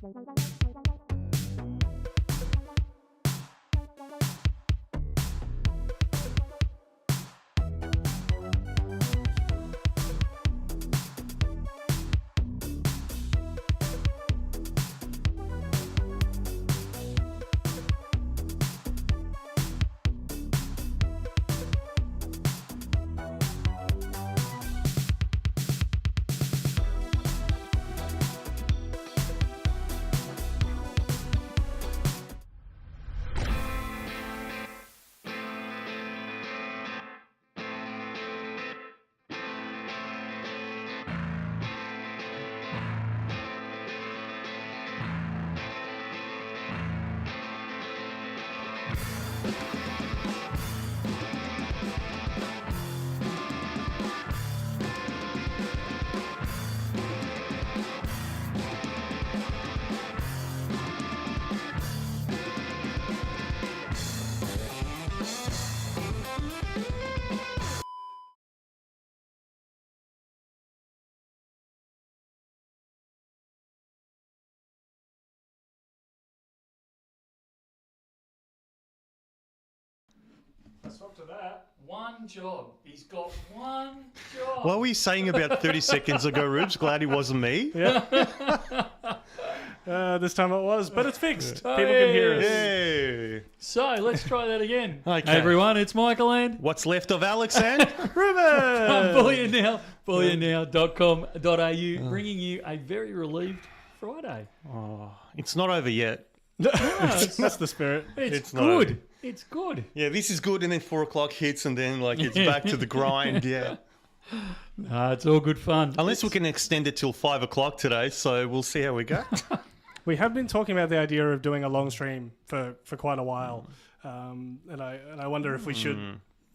Let's up to that. One job. He's got one job. What were you saying about 30 seconds ago, Rubes? Glad it wasn't me. Yeah. This time it was, but it's fixed. People can hear us. Hey. So let's try that again. Okay. Hey everyone, it's Michael and What's left of Alex and Ruben! from Bullion Now, bullionnow.com.au, bringing you a very relieved Friday. Oh, it's not over yet. That's the spirit. It's not good. over. It's good. Yeah, this is good, and then 4 o'clock hits, and then it's back to the grind. Yeah, It's all good fun. unless we can extend it till 5 o'clock today, so we'll see how we go. We have been talking about the idea of doing a long stream for quite a while, and I wonder if we should,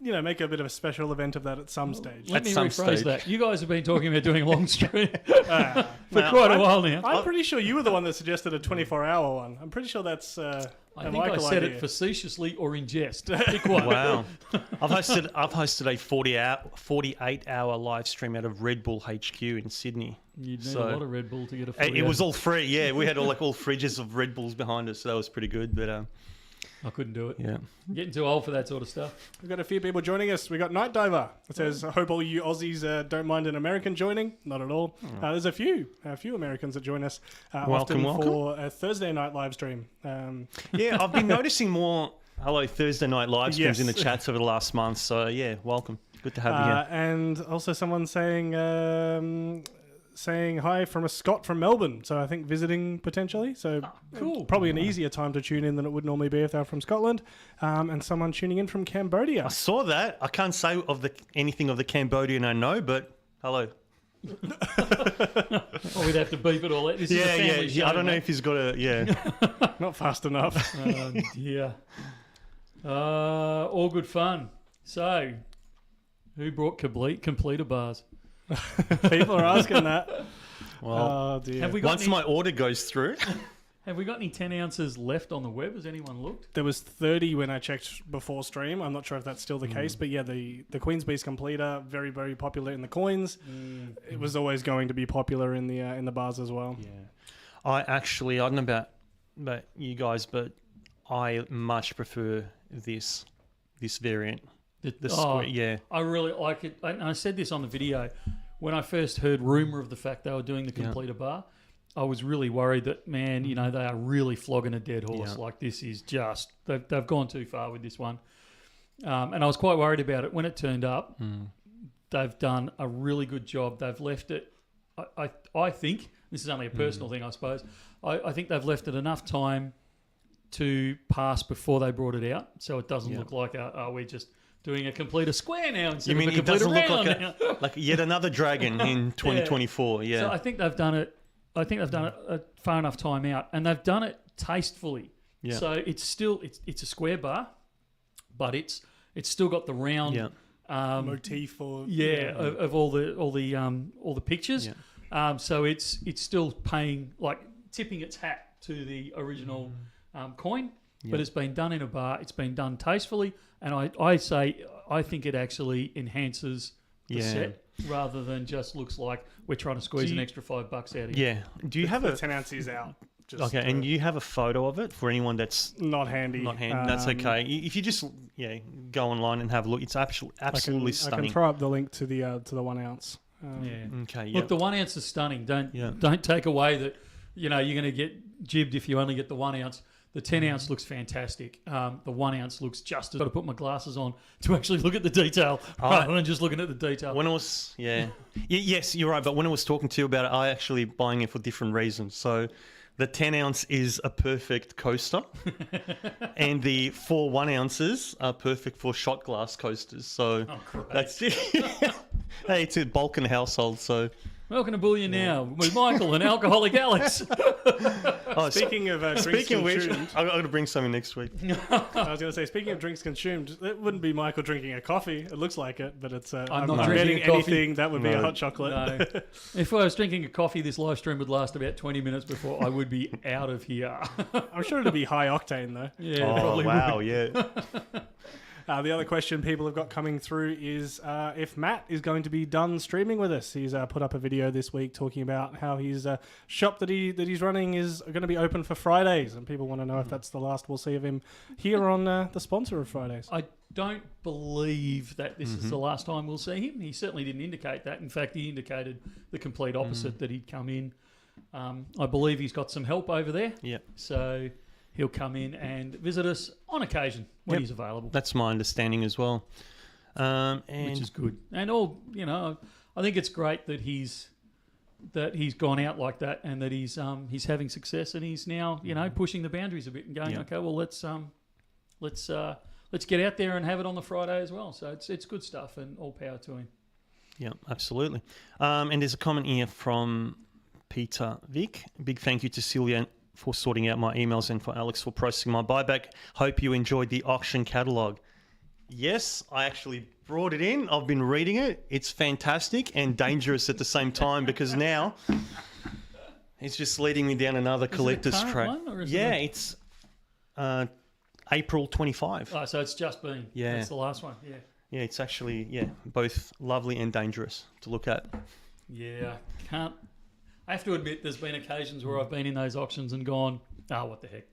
make a bit of a special event of that at some stage. Let At me some rephrase stage. that. You guys have been talking about doing a long stream for quite a while now. I'm pretty sure you were the one that suggested a 24-hour one. I'm pretty sure that's I a think Michael I said idea. it facetiously or in jest. Pick one. Wow, I've hosted a 48-hour live stream out of Red Bull HQ in Sydney. You'd need So- a lot of Red Bull to get a full It was all free. Yeah, we had all fridges of Red Bulls behind us, so that was pretty good. But I couldn't do it. yeah. Getting too old for that sort of stuff. We've got a few people joining us. We got Night Diver. It says, I hope all you Aussies don't mind an American joining. Not at all. There's a few Americans that join us Welcome, often welcome. for a Thursday night live stream. Yeah, I've been noticing more Thursday night live streams Yes. in the chats over the last month. So yeah, welcome. Good to have you here. And also someone saying hi from a Scot from Melbourne. So I think visiting potentially. So Cool. probably an easier time to tune in than it would normally be if they're from Scotland. And someone tuning in from Cambodia. I saw that. I can't say anything of the Cambodian I know, but hello. Oh, we'd have to beep it all. This is a family show, I don't know mate. if he's got a Not fast enough. Oh, dear. All good fun. So, who brought completer bars? People are asking that. Well, Oh dear. Have we got once any, my order goes through. Have we got any 10 ounces left on the web? Has anyone looked? There was 30 when I checked before stream. I'm not sure if that's still the case, but yeah, the Queen's Beast Completer, very, very popular in the coins. It was always going to be popular in the bars as well. Yeah. I don't know about you guys, but I much prefer this variant. The square, yeah. I really like it. And I said this on the video. When I first heard rumour of the fact they were doing the completer bar, I was really worried that, man, they are really flogging a dead horse. Yeah. Like, this is just, they've gone too far with this one. And I was quite worried about it. When it turned up, they've done a really good job. They've left it, I think, this is only a personal thing, I suppose, I think they've left it enough time to pass before they brought it out. So it doesn't look like, we're just doing a completer square now instead You mean of a it doesn't completer look round like now. like yet another dragon in 2024? Yeah. So I think they've done it. I think they've done it a far enough time out, and they've done it tastefully. Yeah. So it's still it's a square bar, but it's still got the round Motif or of all the pictures. Yeah. So it's still tipping its hat to the original coin, but it's been done in a bar. It's been done tastefully, and I think it actually enhances the set rather than just looks like we're trying to squeeze an extra $5 out of you. Yeah. Do you have the a 10 ounces out. Just, Okay, and you have a photo of it for anyone that's not handy. not handy. That's okay. If you just go online and have a look, it's absolutely I stunning. can throw up the link to the 1 ounce. Okay, Look, the 1 ounce is stunning. Don't take away that you're going to get jibbed if you only get the 1 ounce. The 10 ounce looks fantastic. The 1 ounce looks just. I've got to put my glasses on to actually look at the detail rather than just looking at the detail. When I was, yes, you're right. But when I was talking to you about it, I actually buying it for different reasons. So the 10 ounce is a perfect coaster, and the 4 1 ounces are perfect for shot glass coasters. So that's it. Hey, it's a Balkan household, so. Welcome to Bullion Now with Michael and Alcoholic Alex. Speaking of drinks consumed, I'm going to bring something next week. I was going to say, speaking of drinks consumed, it wouldn't be Michael drinking a coffee. It looks like it, but it's. I'm not getting drinking a coffee. anything. That would be a hot chocolate. No. If I was drinking a coffee, this live stream would last about 20 minutes before I would be out of here. I'm sure it'd be high octane though. Yeah, probably wow, would. yeah. The other question people have got coming through is if Matt is going to be done streaming with us. He's put up a video this week talking about how his shop that he's running is going to be open for Fridays, and people want to know if that's the last we'll see of him here on the sponsor of Fridays. I don't believe that this is the last time we'll see him. He certainly didn't indicate that. In fact, he indicated the complete opposite, that he'd come in. I believe he's got some help over there. Yeah. So he'll come in and visit us on occasion when he's available. That's my understanding as well. And Which is good. And I think it's great that he's gone out like that, and that he's having success, and he's now pushing the boundaries a bit and going, okay, well let's get out there and have it on the Friday as well. So it's good stuff, and all power to him. Yeah, absolutely. And there's a comment here from Peter Vick. Big thank you to Celia for sorting out my emails and for Alex for processing my buyback. Hope you enjoyed the auction catalogue. Yes, I actually brought it in. I've been reading it. It's fantastic and dangerous at the same time, because now it's just leading me down another collector's track. It's April 25. Oh, so it's just been. Yeah. That's the last one. Yeah. Yeah, it's actually, both lovely and dangerous to look at. Yeah, I have to admit, there's been occasions where I've been in those auctions and gone, what the heck?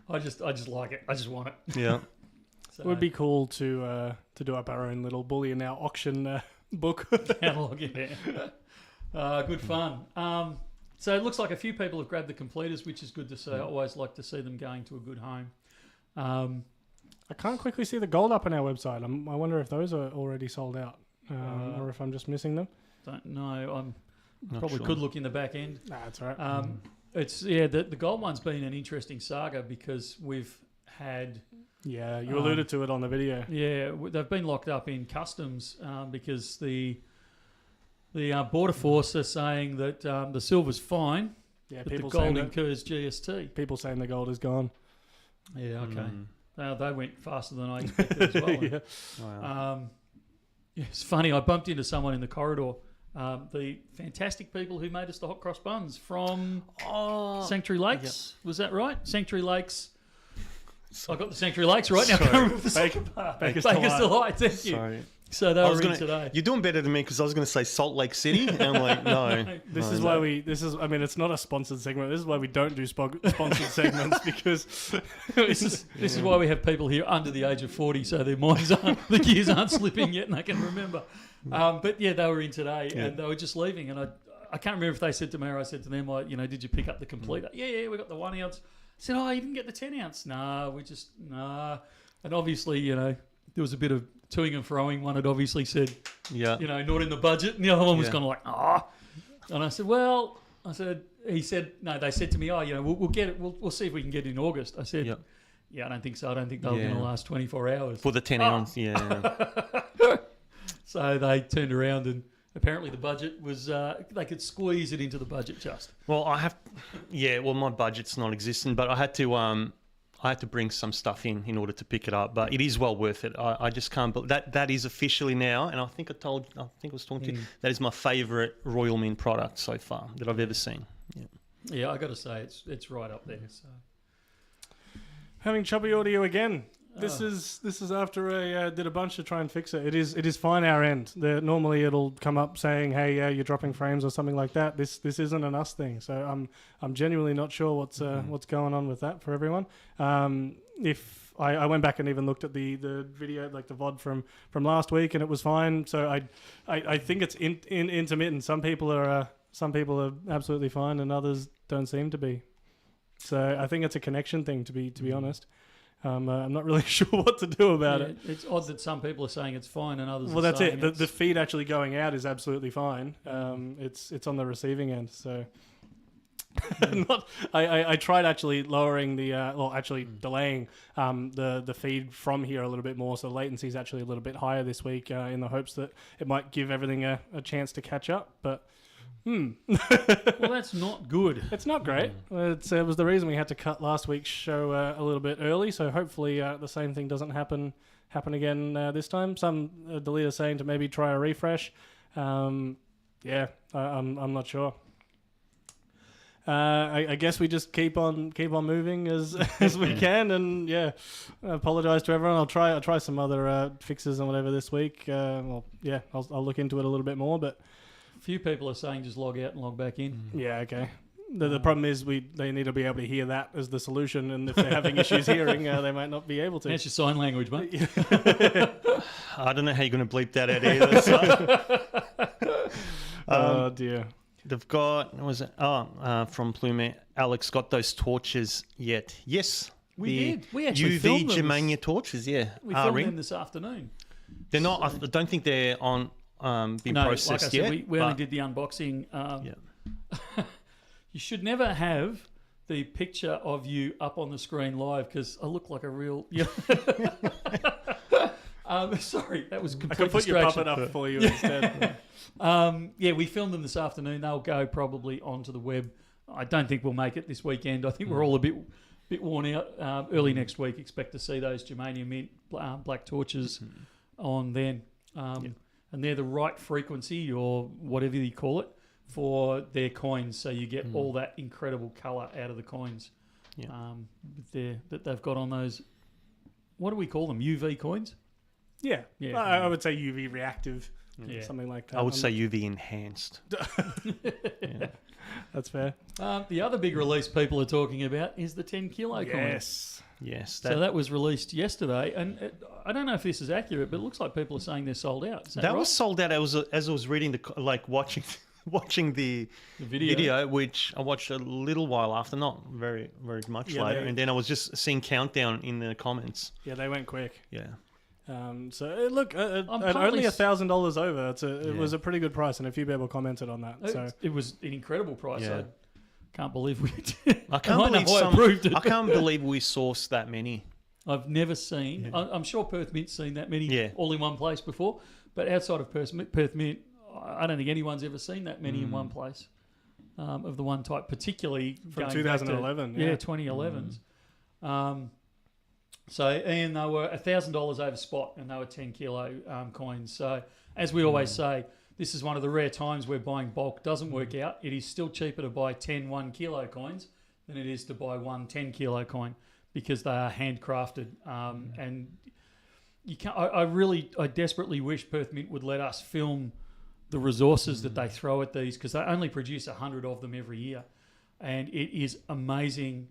I just like it. I just want it. Yeah. So, it would be cool to do up our own little Bullion Now auction book. Catalog, good fun. So it looks like a few people have grabbed the completers, which is good to see. I always like to see them going to a good home. I can't quickly see the gold up on our website. I wonder if those are already sold out, or if I'm just missing them. Don't know. Not probably sure. could look in the back end. Nah, that's all right. It's the gold one's been an interesting saga, because we've had. Yeah, you alluded to it on the video. Yeah, they've been locked up in customs because the border force are saying that the silver's fine, Yeah, but the people gold saying incurs GST. people saying the gold is gone. Yeah, okay. They went faster than I expected as well. Yeah. Wow. It's funny. I bumped into someone in the corridor. The fantastic people who made us the hot cross buns from Sanctuary Lakes. Was that right? Sanctuary Lakes. I got the Sanctuary Lakes right now. I can't remember the second part. Baker's Baker's Delight. Delight. Thank you. Sorry. So they were in today. You're doing better than me, because I was going to say Salt Lake City, and I'm like, no. This is why I mean, it's not a sponsored segment. This is why we don't do sponsored segments, because This is why we have people here under the age of 40, so their minds the gears aren't slipping yet, and they can remember. But yeah, they were in today, and they were just leaving, and I can't remember if they said to me or I said to them, did you pick up the completer? Yeah, we got the 1 ounce. I said, you didn't get the 10 ounce? Nah. And obviously, there was a bit of toing and froing. One had obviously said, not in the budget, and the other one was kind of like, And I said, he said, no, they said to me, we'll get it. We'll see if we can get it in August. I said, I don't think so. I don't think they were going to last 24 hours. For the 10 ounce, So they turned around, and apparently the budget was, they could squeeze it into the budget just. Well, my budget's non-existent, but I had to bring some stuff in order to pick it up, but it is well worth it. I just can't believe that is officially now, and I think I was talking to you, that is my favourite Royal Mint product so far that I've ever seen. Yeah, I got to say it's right up there. So having choppy audio again. This is after I did a bunch to try and fix it. It is fine our end. Normally it'll come up saying, "Hey, you're dropping frames" or something like that. This isn't an us thing. So I'm genuinely not sure what's going on with that for everyone. If I went back and even looked at the video, like the VOD from last week, and it was fine. So I think it's intermittent. Some people are absolutely fine, and others don't seem to be. So I think it's a connection thing, to be honest. I'm not really sure what to do about it. It's odd that some people are saying it's fine and others. Well, are that's saying it. The feed actually going out is absolutely fine. It's on the receiving end. So, I tried actually lowering delaying the feed from here a little bit more. So latency is actually a little bit higher this week in the hopes that it might give everything a chance to catch up. But. Well, that's not good. It's not great. It was the reason we had to cut last week's show a little bit early. So hopefully the same thing doesn't happen again this time. Some deleter saying to maybe try a refresh. I'm not sure. I guess we just keep on moving as we can, and I apologize to everyone. I'll try some other fixes and whatever this week. I'll look into it a little bit more, but. Few people are saying just log out and log back in. Yeah, okay. The problem is they need to be able to hear that as the solution, and if they're having issues hearing, they might not be able to. That's your sign language, mate. I don't know how you're going to bleep that out either. So. Oh dear. They've got from Plume. Alex, got those torches yet? Yes, we did. We actually UV filmed them. Germania torches. Yeah, we filmed them this afternoon. They're not. I don't think they're on. Been processed like I said, yet. we only did the unboxing. You should never have the picture of you up on the screen live because I look like a real. Sorry, that was complete I can put your puppet up for you instead. We filmed them this afternoon. They'll go probably onto the web. I don't think we'll make it this weekend. I think we're all a bit worn out. Early next week, expect to see those Germania Mint black torches on then. And they're the right frequency or whatever you call it for their coins. So you get all that incredible colour out of the coins that they've got on those. What do we call them? UV coins? Yeah. I would say UV reactive, something like that. I would say UV enhanced. That's fair. The other big release people are talking about is the 10 kilo coin. Yes. So that was released yesterday, and I don't know if this is accurate, but it looks like people are saying they're sold out. Is that right? Was sold out. As I was reading watching the video, which I watched a little while after, not very very much later, and then I was just seeing countdown in the comments. Yeah, they went quick. Yeah. So look, at only $1,000 over, it was a pretty good price, and a few people commented on that. So it was an incredible price. Yeah. I can't believe we did. I can't believe we sourced that many. I've never seen. Yeah. I'm sure Perth Mint's seen that many all in one place before, but outside of Perth Mint, I don't think anyone's ever seen that many in one place of the one type, particularly from 2011. 2011s. And they were $1,000 over spot, and they were 10 kilo coins. So as we always say, this is one of the rare times where buying bulk doesn't work out. It is still cheaper to buy 10 1 kilo coins than it is to buy one 10 kilo coin because they are handcrafted. And you can't. I desperately wish Perth Mint would let us film the resources that they throw at these because they only produce 100 of them every year, and it is amazing.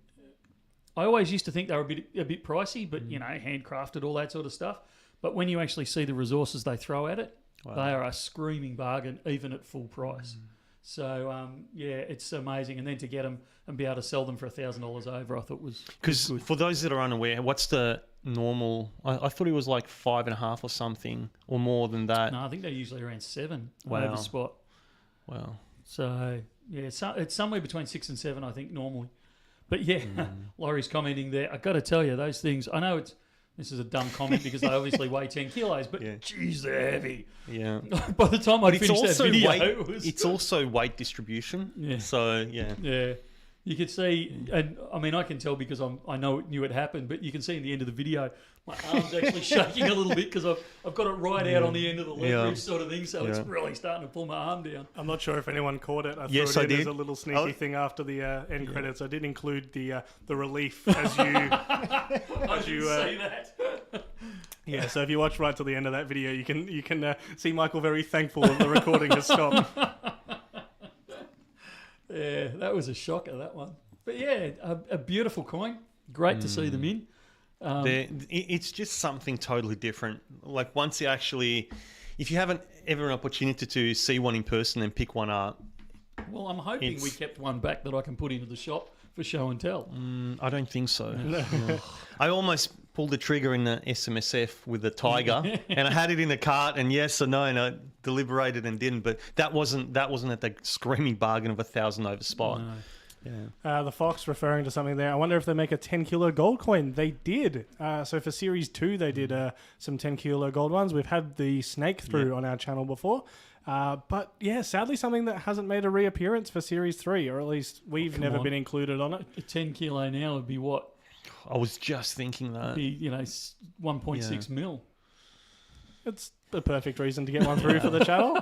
I always used to think they were a bit pricey, but handcrafted, all that sort of stuff. But when you actually see the resources they throw at it. Wow. They are a screaming bargain, even at full price. So, it's amazing. And then to get them and be able to sell them for $1,000 over, I thought was because for those that are unaware, what's the normal? I thought it was like 5.5 or something, or more than that. No, I think they're usually around 7 over spot. Wow. So it's somewhere between 6 and 7, I think, normally. But Laurie's commenting there. I got to tell you, those things. I know this is a dumb comment because they obviously weigh 10 kilos, but geez, they're heavy. Yeah. By the time I finished that video, it's also weight distribution. Yeah. So, yeah. Yeah. You could see, and I mean, I can tell because I knew it happened, but you can see in the end of the video, my arm's actually shaking a little bit because I've got it right out on the end of the leverage sort of thing, so it's really starting to pull my arm down. I'm not sure if anyone caught it. I threw it in as a little sneaky thing after the end credits. I did include the relief as you I didn't see that. Yeah, so if you watch right till the end of that video, you can see Michael very thankful that the recording has stopped. Yeah, that was a shocker, that one. But yeah, a beautiful coin. Great to see them in. It's just something totally different. Like once you actually, if you haven't ever an opportunity to see one in person and pick one up. Well, I'm hoping we kept one back that I can put into the shop for show and tell. I don't think so. No. I almost pulled the trigger in the SMSF with the Tiger, and I had it in the cart, and yes or no, and I deliberated and didn't. But that wasn't at the screaming bargain of 1,000 over spot. No. Yeah. The Fox referring to something there. I wonder if they make a 10 kilo gold coin. They did. So for Series 2, they did some 10 kilo gold ones. We've had the snake through on our channel before. But yeah, sadly something that hasn't made a reappearance for Series 3, or at least we've never been included on it. A 10 kilo now would be what? I was just thinking that. Be, 1.6 mil. It's the perfect reason to get one through for the channel.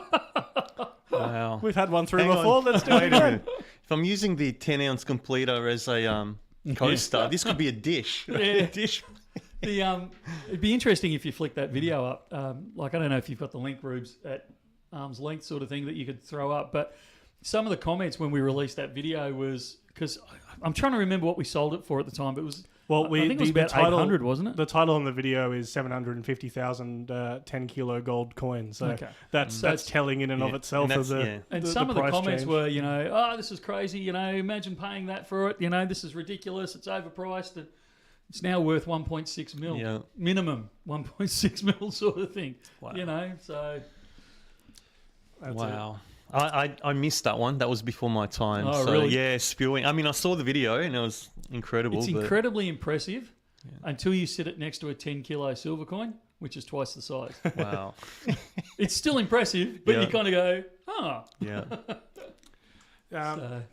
Wow. We've had one through Hang before. on. Let's do it again. If I'm using the 10-ounce completer as a coaster, this could be a dish. Yeah. Dish. It'd be interesting if you flick that video up. I don't know if you've got the link, Rubes, at arm's length sort of thing that you could throw up. But some of the comments when we released that video was, because I'm trying to remember what we sold it for at the time, but it was, I think it was about 800, wasn't it? The title on the video is 750,000 10 kilo gold coins. So that's telling in and of itself. And some of the comments were, this is crazy. Imagine paying that for it. This is ridiculous. It's overpriced. It's now worth 1.6 mil minimum, 1.6 mil sort of thing. Wow. So. Wow. I missed that one. That was before my time. Oh, so, really? yeah, spewing. I mean, I saw the video and it was incredible. It's incredibly impressive until you sit it next to a 10 kilo silver coin, which is twice the size. Wow. It's still impressive, but you kind of go, Yeah.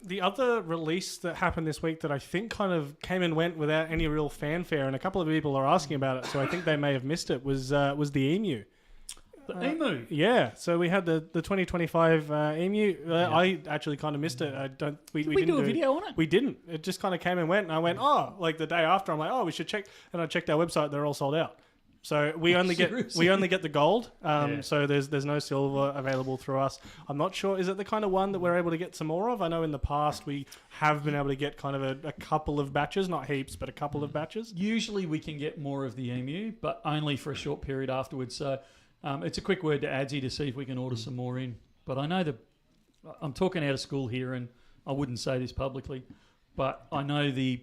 The other release that happened this week that I think kind of came and went without any real fanfare, and a couple of people are asking about it, so I think they may have missed it, was the Emu. The Emu? Yeah, so we had the 2025 Emu. I actually kind of missed it. Did we didn't do a video on it? We didn't. It just kind of came and went, and I went, like the day after, I'm like, we should check. And I checked our website; they're all sold out. So we only get the gold. So there's no silver available through us. I'm not sure. Is it the kind of one that we're able to get some more of? I know in the past we have been able to get kind of a couple of batches, not heaps, but a couple of batches. Usually we can get more of the Emu, but only for a short period afterwards. So it's a quick word to Adsy to see if we can order some more in. But I know I'm talking out of school here, and I wouldn't say this publicly, but I know the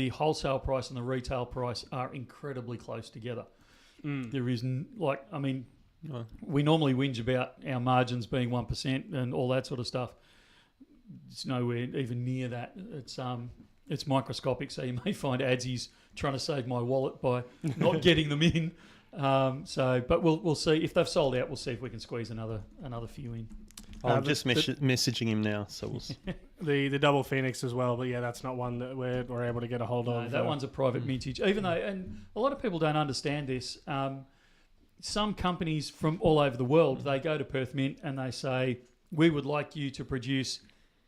wholesale price and the retail price are incredibly close together. There is, we normally whinge about our margins being 1% and all that sort of stuff. It's nowhere even near that. It's microscopic, so you may find Adsy's trying to save my wallet by not getting them in. But we'll see if they've sold out. We'll see if we can squeeze another few in. I'm just messaging him now, so we'll see. The Double Phoenix as well, but yeah, that's not one that we're able to get a hold of. That one's a private mintage. Even though, and a lot of people don't understand this, some companies from all over the world, they go to Perth Mint and they say, we would like you to produce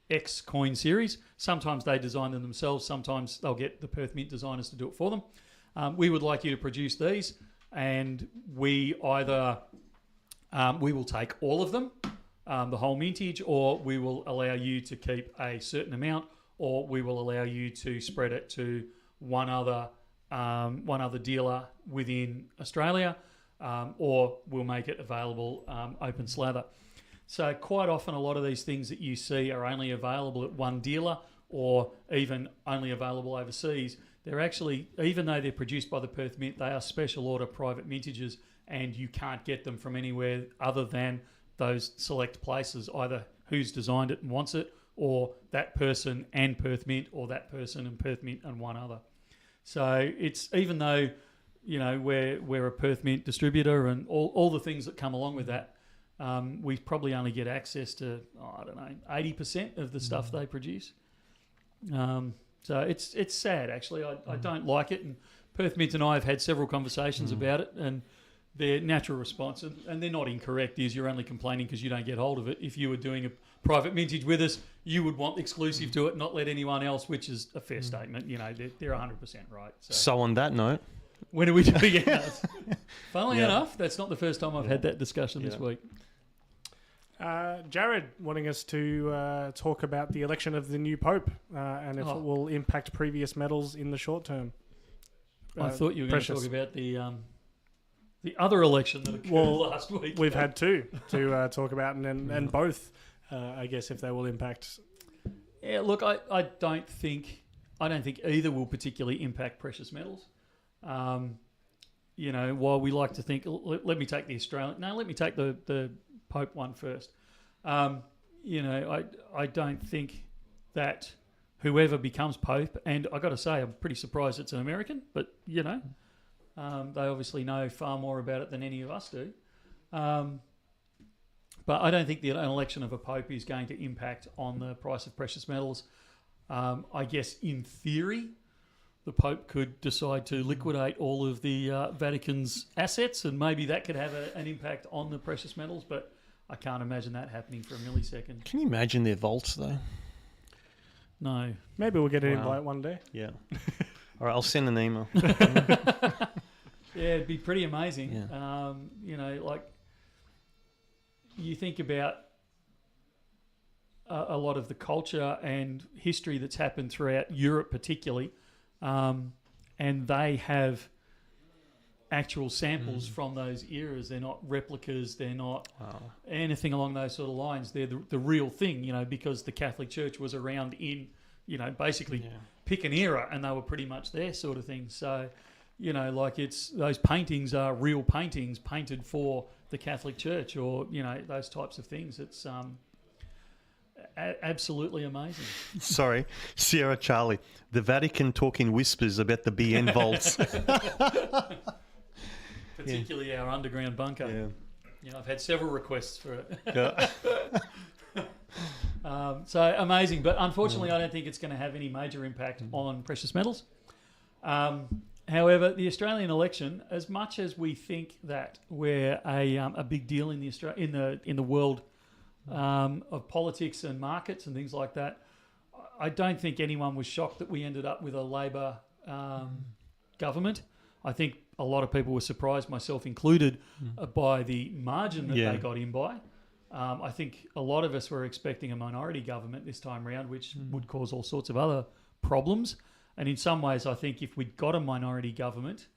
X coin series. Sometimes they design them themselves. Sometimes they'll get the Perth Mint designers to do it for them. We would like you to produce these, and we either we will take all of them, the whole mintage, or we will allow you to keep a certain amount, or we will allow you to spread it to one other dealer within Australia, or we'll make it available open slather. So quite often a lot of these things that you see are only available at one dealer, or even only available overseas. They're actually, even though they're produced by the Perth Mint, they are special order private mintages, and you can't get them from anywhere other than those select places, either who's designed it and wants it, or that person and Perth Mint, or that person and Perth Mint and one other. So it's, even though, we're a Perth Mint distributor and all the things that come along with that, we probably only get access to, 80% of the stuff they produce. So it's sad, actually. I don't like it, and Perth Mint and I have had several conversations about it, and their natural response, and they're not incorrect, is you're only complaining because you don't get hold of it. If you were doing a private mintage with us, you would want exclusive to it, not let anyone else, which is a fair statement. They're 100% right. So on that note, When are we doing ours? Funnily Yeah. enough, that's not the first time I've had that discussion this Yeah. week. Jared wanting us to talk about the election of the new Pope and if it will impact previous medals in the short term. I thought you were going to Precious. talk about the other election that occurred last week. We've had two to talk about, and both, I guess, if they will impact. Yeah, look, I don't think either will particularly impact precious metals. While we like to think, let me take the Australian. No, let me take the Pope one first. I don't think that whoever becomes Pope, and I got to say, I'm pretty surprised it's an American, but they obviously know far more about it than any of us do. But I don't think an election of a Pope is going to impact on the price of precious metals. I guess in theory, the Pope could decide to liquidate all of the Vatican's assets, and maybe that could have an impact on the precious metals, but I can't imagine that happening for a millisecond. Can you imagine their vaults, though? No. Maybe we'll get an Wow. invite one day. Yeah. All right, I'll send an email. Yeah, it'd be pretty amazing. Yeah. You think about a lot of the culture and history that's happened throughout Europe particularly, and they have actual samples from those eras. They're not replicas. They're not anything along those sort of lines. They're the real thing, because the Catholic Church was around in, basically pick an era and they were pretty much there sort of thing. So, it's those paintings are real paintings painted for the Catholic Church or, those types of things. It's absolutely amazing. Sorry, Sierra Charlie. The Vatican talk in whispers about the BN vaults. Particularly our underground bunker. Yeah. I've had several requests for it. Yeah. So amazing, but unfortunately I don't think it's going to have any major impact on precious metals. However, the Australian election, as much as we think that we're a big deal in the world of politics and markets and things like that, I don't think anyone was shocked that we ended up with a Labor government. I think a lot of people were surprised, myself included, by the margin that they got in by. I think a lot of us were expecting a minority government this time round, which would cause all sorts of other problems. And in some ways, I think if we'd got a minority government,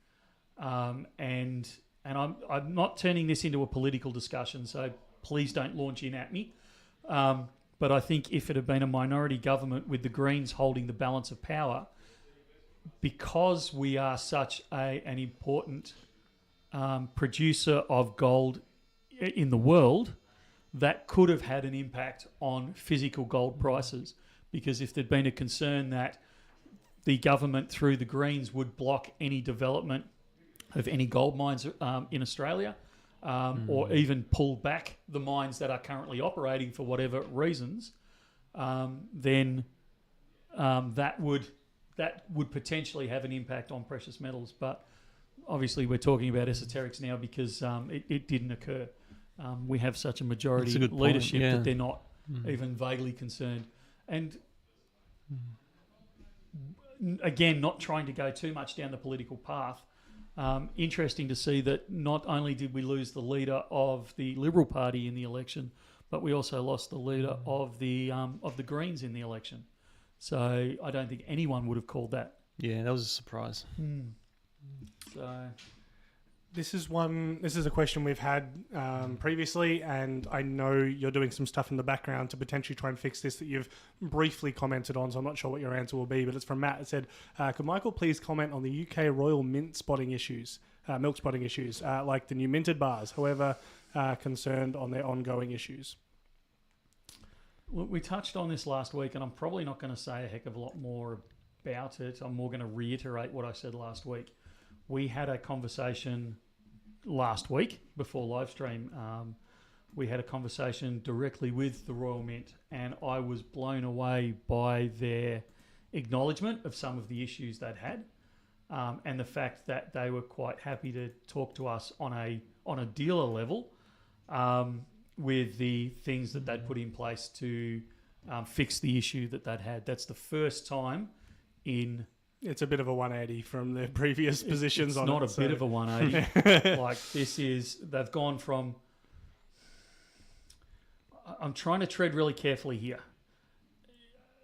and I'm not turning this into a political discussion, so please don't launch in at me. But I think if it had been a minority government with the Greens holding the balance of power, because we are such an important producer of gold in the world, that could have had an impact on physical gold prices. Because if there'd been a concern that the government through the Greens would block any development of any gold mines in Australia, or even pull back the mines that are currently operating for whatever reasons, then that would potentially have an impact on precious metals. But obviously we're talking about esoterics now because it didn't occur. We have such a majority leadership that they're not even vaguely concerned. And again, not trying to go too much down the political path, interesting to see that not only did we lose the leader of the Liberal Party in the election, but we also lost the leader of the Greens in the election. So I don't think anyone would have called that. Yeah, that was a surprise. So This is a question we've had previously, and I know you're doing some stuff in the background to potentially try and fix this that you've briefly commented on, so I'm not sure what your answer will be, but it's from Matt. It said, could Michael please comment on the UK Royal Mint spotting issues, milk spotting issues, like the new minted bars, however concerned on their ongoing issues? we touched on this last week, and I'm probably not going to say a heck of a lot more about it. I'm more going to reiterate what I said last week. We had a conversation last week before live stream. We had a conversation directly with the Royal Mint, and I was blown away by their acknowledgement of some of the issues they'd had, and the fact that they were quite happy to talk to us on a dealer level with the things that they'd put in place to fix the issue that they'd had. That's the first time in It's a bit of a 180 from the previous positions It's on not it. a bit of a 180. Like they've gone from, I'm trying to tread really carefully here.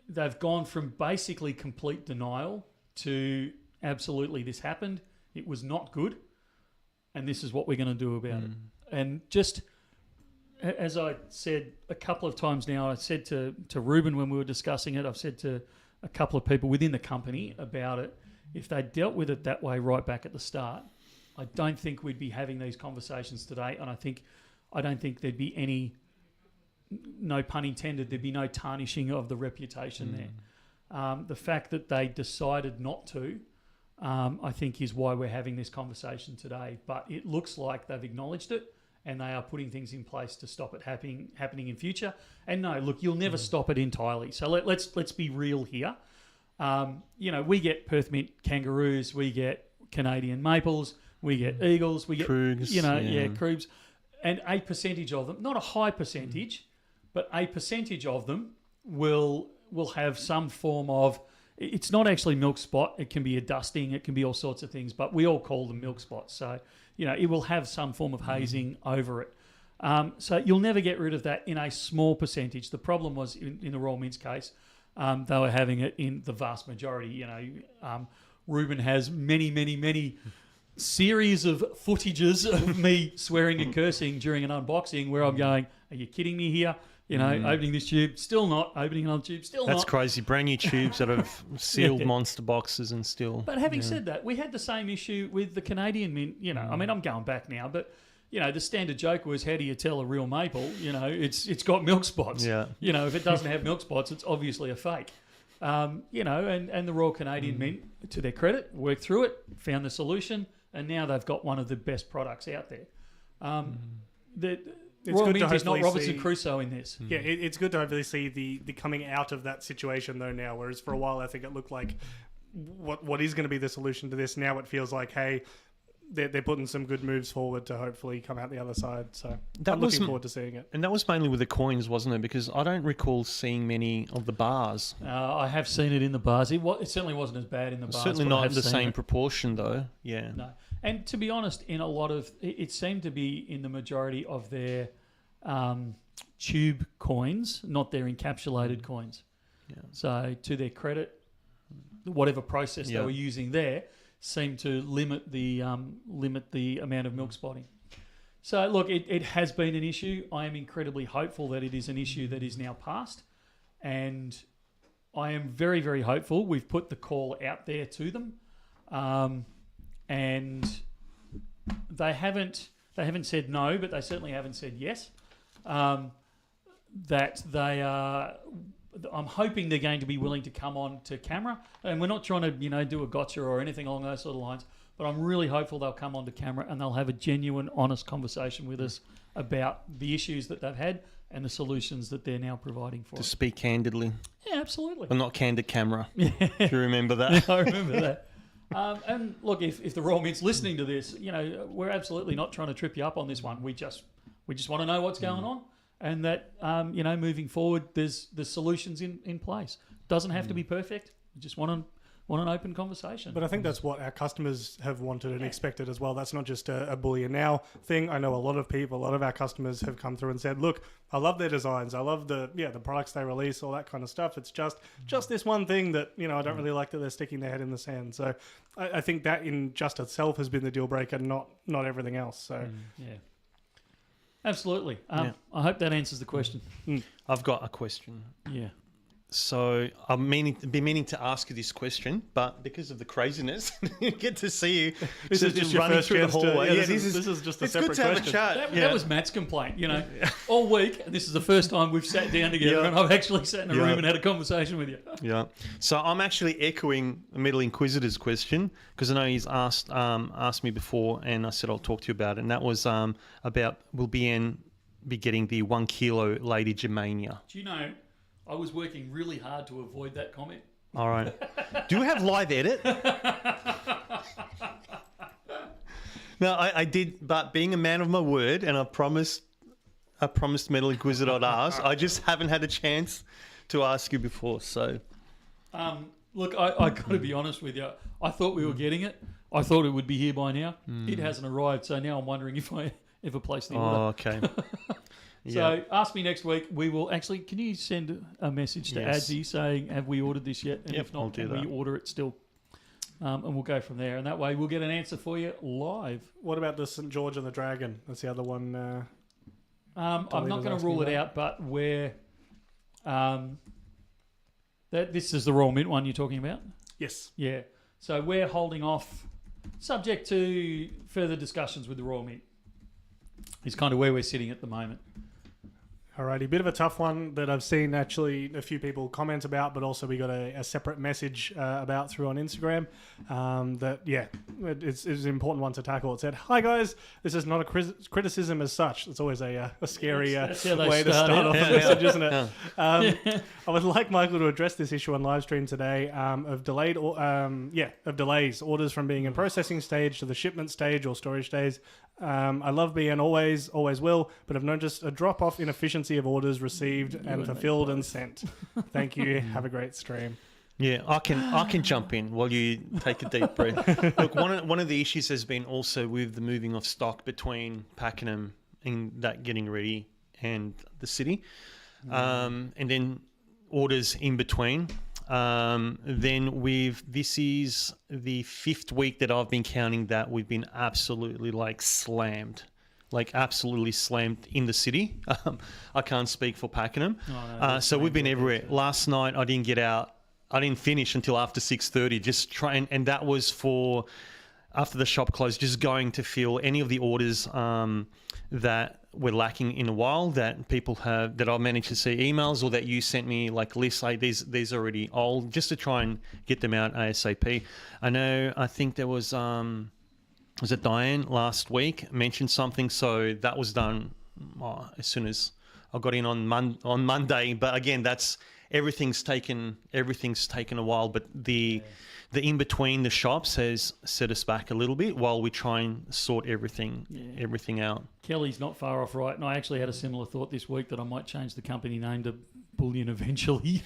They've gone from basically complete denial to absolutely this happened. It was not good. And this is what we're going to do about it. And just as I said a couple of times now, I said to Ruben when we were discussing it, I've said to a couple of people within the company about it, if they dealt with it that way right back at the start, I don't think we'd be having these conversations today. And I don't think there'd be any, no pun intended, there'd be no tarnishing of the reputation there. The fact that they decided not to, I think is why we're having this conversation today. But it looks like they've acknowledged it and they are putting things in place to stop it happening in future. And no, look, you'll never stop it entirely. So let's be real here. We get Perth Mint kangaroos, we get Canadian maples, we get eagles, we get Krugs, Krugs, and a percentage of them, not a high percentage, but a percentage of them will have some form of. It's not actually milk spot. It can be a dusting. It can be all sorts of things, but we all call them milk spots. So, it will have some form of hazing over it. So you'll never get rid of that in a small percentage. The problem was in the Royal Mint's case, they were having it in the vast majority. Ruben has many series of footages of me swearing and cursing during an unboxing where I'm going, are you kidding me here? Opening this tube, still not. Opening another tube, still not. That's crazy. Brand new tubes that have sealed monster boxes and still. But having said that, we had the same issue with the Canadian Mint. I mean, I'm going back now, but the standard joke was, how do you tell a real maple? It's got milk spots. Yeah. If it doesn't have milk spots, it's obviously a fake. And the Royal Canadian Mint, to their credit, worked through it, found the solution, and now they've got one of the best products out there. Royal Mint is not Robinson Crusoe in this. Yeah, it's good to hopefully see the coming out of that situation though now, whereas for a while I think it looked like what is going to be the solution to this. Now it feels like, hey, they're putting some good moves forward to hopefully come out the other side. So I'm looking forward to seeing it. And that was mainly with the coins, wasn't it? Because I don't recall seeing many of the bars. I have seen it in the bars. It certainly wasn't as bad in the bars. Certainly not the same proportion though. Yeah. No. And to be honest, in a lot of, it seemed to be in the majority of their tube coins, not their encapsulated coins. Yeah. So to their credit, whatever process they were using there seemed to limit the amount of milk spotting. So look, it has been an issue. I am incredibly hopeful that it is an issue that is now past, and I am very, very hopeful. We've put the call out there to them, and they haven't said no, but they certainly haven't said yes. That they are. I'm hoping they're going to be willing to come on to camera, and we're not trying to do a gotcha or anything along those sort of lines. But I'm really hopeful they'll come onto camera and they'll have a genuine, honest conversation with us about the issues that they've had and the solutions that they're now providing for To us. speak candidly. Yeah, absolutely. But not candid camera. Yeah. Do you remember that? I remember that. And look, if the Royal Mint's listening to this, we're absolutely not trying to trip you up on this one. We just want to know what's going on, and that moving forward, there's solutions in place. Doesn't have to be perfect. We just want an open conversation. But I think that's what our customers have wanted and expected as well. That's not just a Bullion Now thing. I know a lot of our customers have come through and said, look, I love their designs. I love the products they release, all that kind of stuff. It's just this one thing that, I don't really like that they're sticking their head in the sand. So I think that in just itself has been the deal breaker, not everything else. So yeah. Absolutely. I hope that answers the question. I've got a question. Yeah. So I'm meaning to ask you this question, but because of the craziness, I get to see you. This is just your first through the chance hallway. this is just a separate it's good to have question. a chat. That was Matt's complaint. All week, and this is the first time we've sat down together, and I've actually sat in a room and had a conversation with you. Yeah. So I'm actually echoing a Metal Inquisitor's question because I know he's asked me before, and I said I'll talk to you about it. And that was about will BN be getting the 1 kilo Lady Germania? Do you know, I was working really hard to avoid that comment. All right. Do you have live edit? No, I did, but being a man of my word, and I promised Metal Inquisitor I'd ask, I just haven't had a chance to ask you before. So, Look, I got to be honest with you. I thought we were getting it. I thought it would be here by now. It hasn't arrived, so now I'm wondering if I ever placed the order. Oh, okay. So ask me next week. We will actually. Can you send a message to Adzi saying, "Have we ordered this yet?" And if not, can we order it still? And we'll go from there. And that way, we'll get an answer for you live. What about the St. George and the Dragon? That's the other one. I'm not going to rule it out, but we're. This is the Royal Mint one you're talking about? Yes. Yeah. So we're holding off, subject to further discussions with the Royal Mint. Is kind of where we're sitting at the moment. Alrighty, bit of a tough one that I've seen actually a few people comment about, but also we got a separate message about through on Instagram it's an important one to tackle. It said, "Hi guys, this is not a criticism as such." It's always a scary way to start off a message, isn't it? I would like Michael to address this issue on live stream today of delays, orders from being in processing stage to the shipment stage or storage stage. I love BN always will, but I've noticed a drop off in efficiency of orders received and fulfilled and sent. Thank you. Have a great stream. Yeah, I can jump in while you take a deep breath. Look, one of the issues has been also with the moving of stock between Pakenham and that getting ready and the city, and then orders in between. This is the 5th week that I've been counting that we've been absolutely slammed in the city. I can't speak for Pakenham. So we've been everywhere. Last night I didn't get out. I didn't finish until after 6:30, just trying, and that was for after the shop closed, just going to fill any of the orders that were lacking in a while that people have, that I've managed to see emails or that you sent me lists like these are already old, just to try and get them out ASAP. I think there was it Diane last week mentioned something, so that was done as soon as I got in on Monday. But again, everything's taken a while, but the in between the shops has set us back a little bit while we try and sort everything out. Kelly's not far off right, and I actually had a similar thought this week that I might change the company name to Bullion eventually.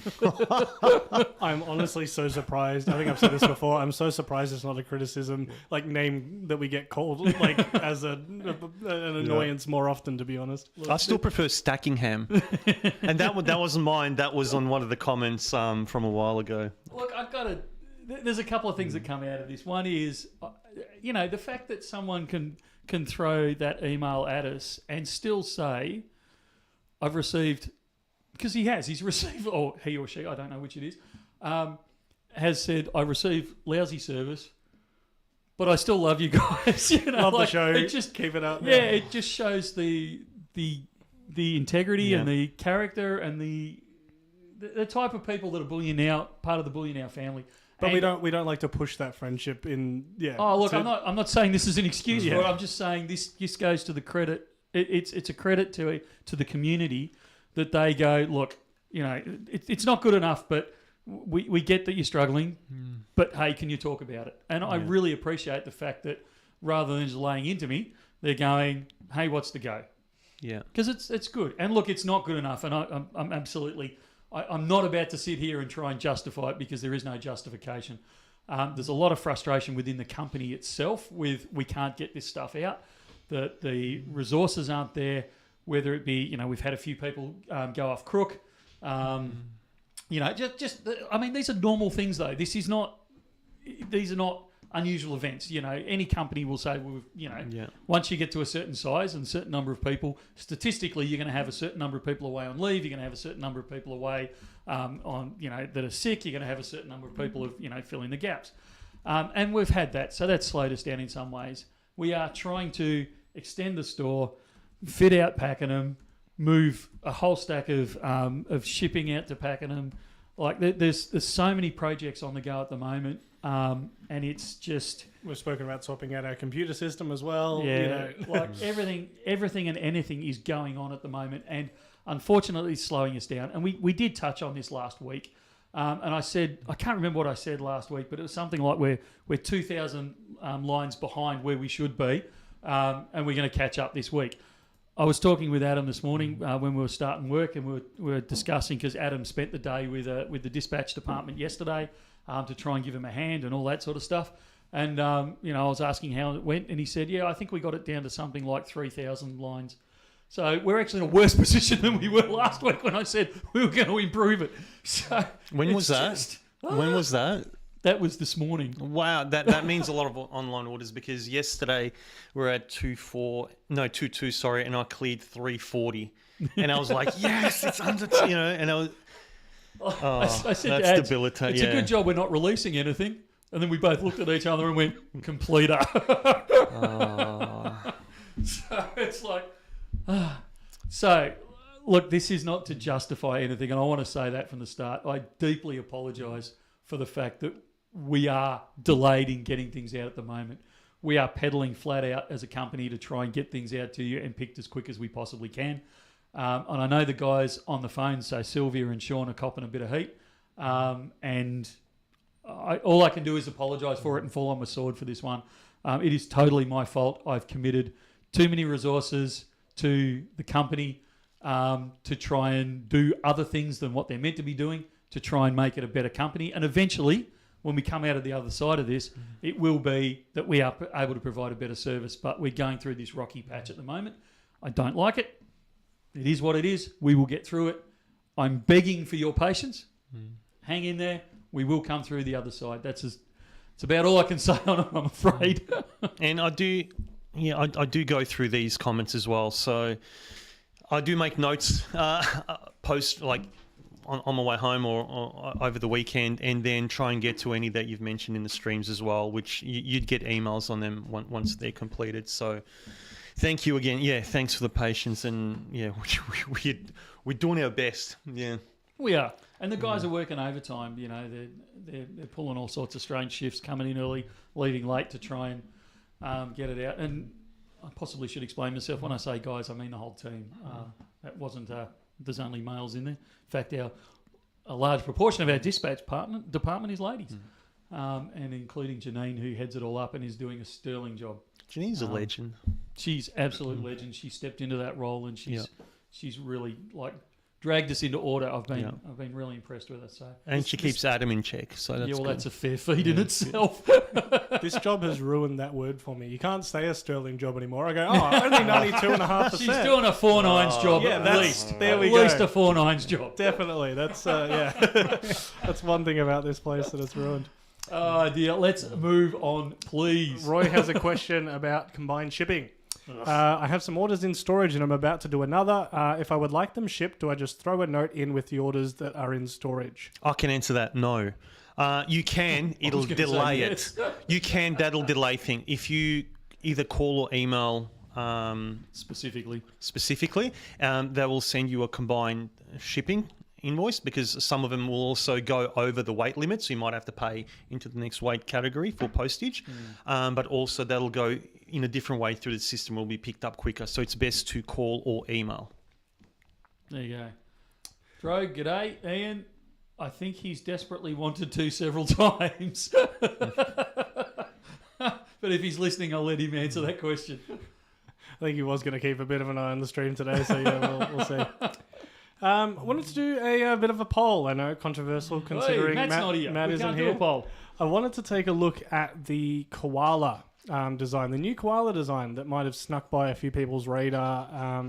I'm honestly so surprised. I think I've said this before. I'm so surprised it's not a criticism name that we get called as an annoyance more often, to be honest. I still prefer Stackingham, and that wasn't mine. That was on one of the comments from a while ago. Look, there's a couple of things that come out of this. One is, the fact that someone can throw that email at us and still say, "I've received," because he's received, or he or she, I don't know which it is, has said, "I received lousy service, but I still love you guys." Love the show. Just keep it up. Yeah, it just shows the integrity and the character and the type of people that are Bullion Now, part of the Bullion Now family. But we don't like to push that friendship in. Yeah. Oh look, I'm not saying this is an excuse for it. I'm just saying this goes to the credit. It's a credit to the community that they go, look, it's not good enough, but we get that you're struggling, but hey, can you talk about it? And I really appreciate the fact that rather than just laying into me, they're going, hey, what's the go? Yeah. Because it's good. And look, it's not good enough, and I'm absolutely. I'm not about to sit here and try and justify it because there is no justification. There's a lot of frustration within the company itself with we can't get this stuff out. The resources aren't there, whether it be, we've had a few people go off crook. I mean, these are normal things though. These are not unusual events. Any company will say, once you get to a certain size and a certain number of people, statistically, you're going to have a certain number of people away on leave. You're going to have a certain number of people away that are sick. You're going to have a certain number of people of, filling the gaps. And we've had that. So that's slowed us down in some ways. We are trying to extend the store, fit out Pakenham, move a whole stack of shipping out to Pakenham. There's so many projects on the go at the moment. And it's just... We've spoken about swapping out our computer system as well. Yeah, everything and anything is going on at the moment, and unfortunately it's slowing us down. And we did touch on this last week. And I said, I can't remember what I said last week, but it was something like we're 2,000 lines behind where we should be, and we're going to catch up this week. I was talking with Adam this morning when we were starting work, and we were discussing, because Adam spent the day with the dispatch department yesterday. to try and give him a hand and all that sort of stuff. And, you know, I was asking how it went, and he said, yeah, I think we got it down to something like 3,000 lines. So we're actually in a worse position than we were last week when I said we were going to improve it. So when was that? When was that? That was this morning. Wow, that means a lot of online orders, because yesterday we were at 22, sorry, and I cleared 340. And I was like, yes, it's under, you know, and I was, I said that's to Ads, debilitating. it's a good job we're not releasing anything. And then we both looked at each other and went, completer. So it's like, so look, this is not to justify anything. And I want to say that from the start. I deeply apologise for the fact that we are delayed in getting things out at the moment. We are pedaling flat out as a company to try and get things out to you and picked as quick as we possibly can. And I know the guys on the phone, so Sylvia and Sean, are copping a bit of heat. And all I can do is apologise for it and fall on my sword for this one. It is totally my fault. I've committed too many resources to the company to try and do other things than what they're meant to be doing to try and make it a better company. And eventually, when we come out of the other side of this, it will be that we are able to provide a better service. But we're going through this rocky patch at the moment. I don't like it. It is what it is. We will get through it. I'm begging for your patience. Hang in there. We will come through the other side. It's about all I can say on it, I'm afraid. And I do go through these comments as well. So I do make notes, post like on my way home or over the weekend, and then try and get to any that you've mentioned in the streams as well, which you'd get emails on them once they're completed. So thank you again. Yeah, thanks for the patience. And yeah, we're doing our best. Yeah. We are. And the guys are working overtime. You know, they're pulling all sorts of strange shifts, coming in early, leaving late to try and get it out. And I possibly should explain myself. When I say guys, I mean the whole team. That wasn't there's only males in there. In fact, a large proportion of our dispatch department is ladies, and including Janine, who heads it all up and is doing a sterling job. Janine's a legend. She's absolute legend. She stepped into that role, and she's really dragged us into order. I've been really impressed with her. So and she keeps Adam in check. So that's good. That's a fair feat in itself. This job has ruined that word for me. You can't say a sterling job anymore. I go, only 92.5%. She's doing a 4/9's job at least. There we go. At least a 4/9's job. Definitely. That's that's one thing about this place that it's ruined. Oh dear. Let's move on, please. Roy has a question about combined shipping. I have some orders in storage and I'm about to do another. If I would like them shipped, do I just throw a note in with the orders that are in storage? I can answer that. No. You can. It'll delay it. You can. That'll delay things. If you either call or email specifically, they will send you a combined shipping invoice, because some of them will also go over the weight limit, so you might have to pay into the next weight category for postage. But also that'll go in a different way through the system, will be picked up quicker. So it's best to call or email. There you go. Dro, g'day, Ian. I think he's desperately wanted to several times. But if he's listening, I'll let him answer that question. I think he was going to keep a bit of an eye on the stream today, so yeah, we'll see. Wanted to do a bit of a poll. I know, controversial considering Matt isn't here. Do a poll. I wanted to take a look at the koala design, the new koala design that might have snuck by a few people's radar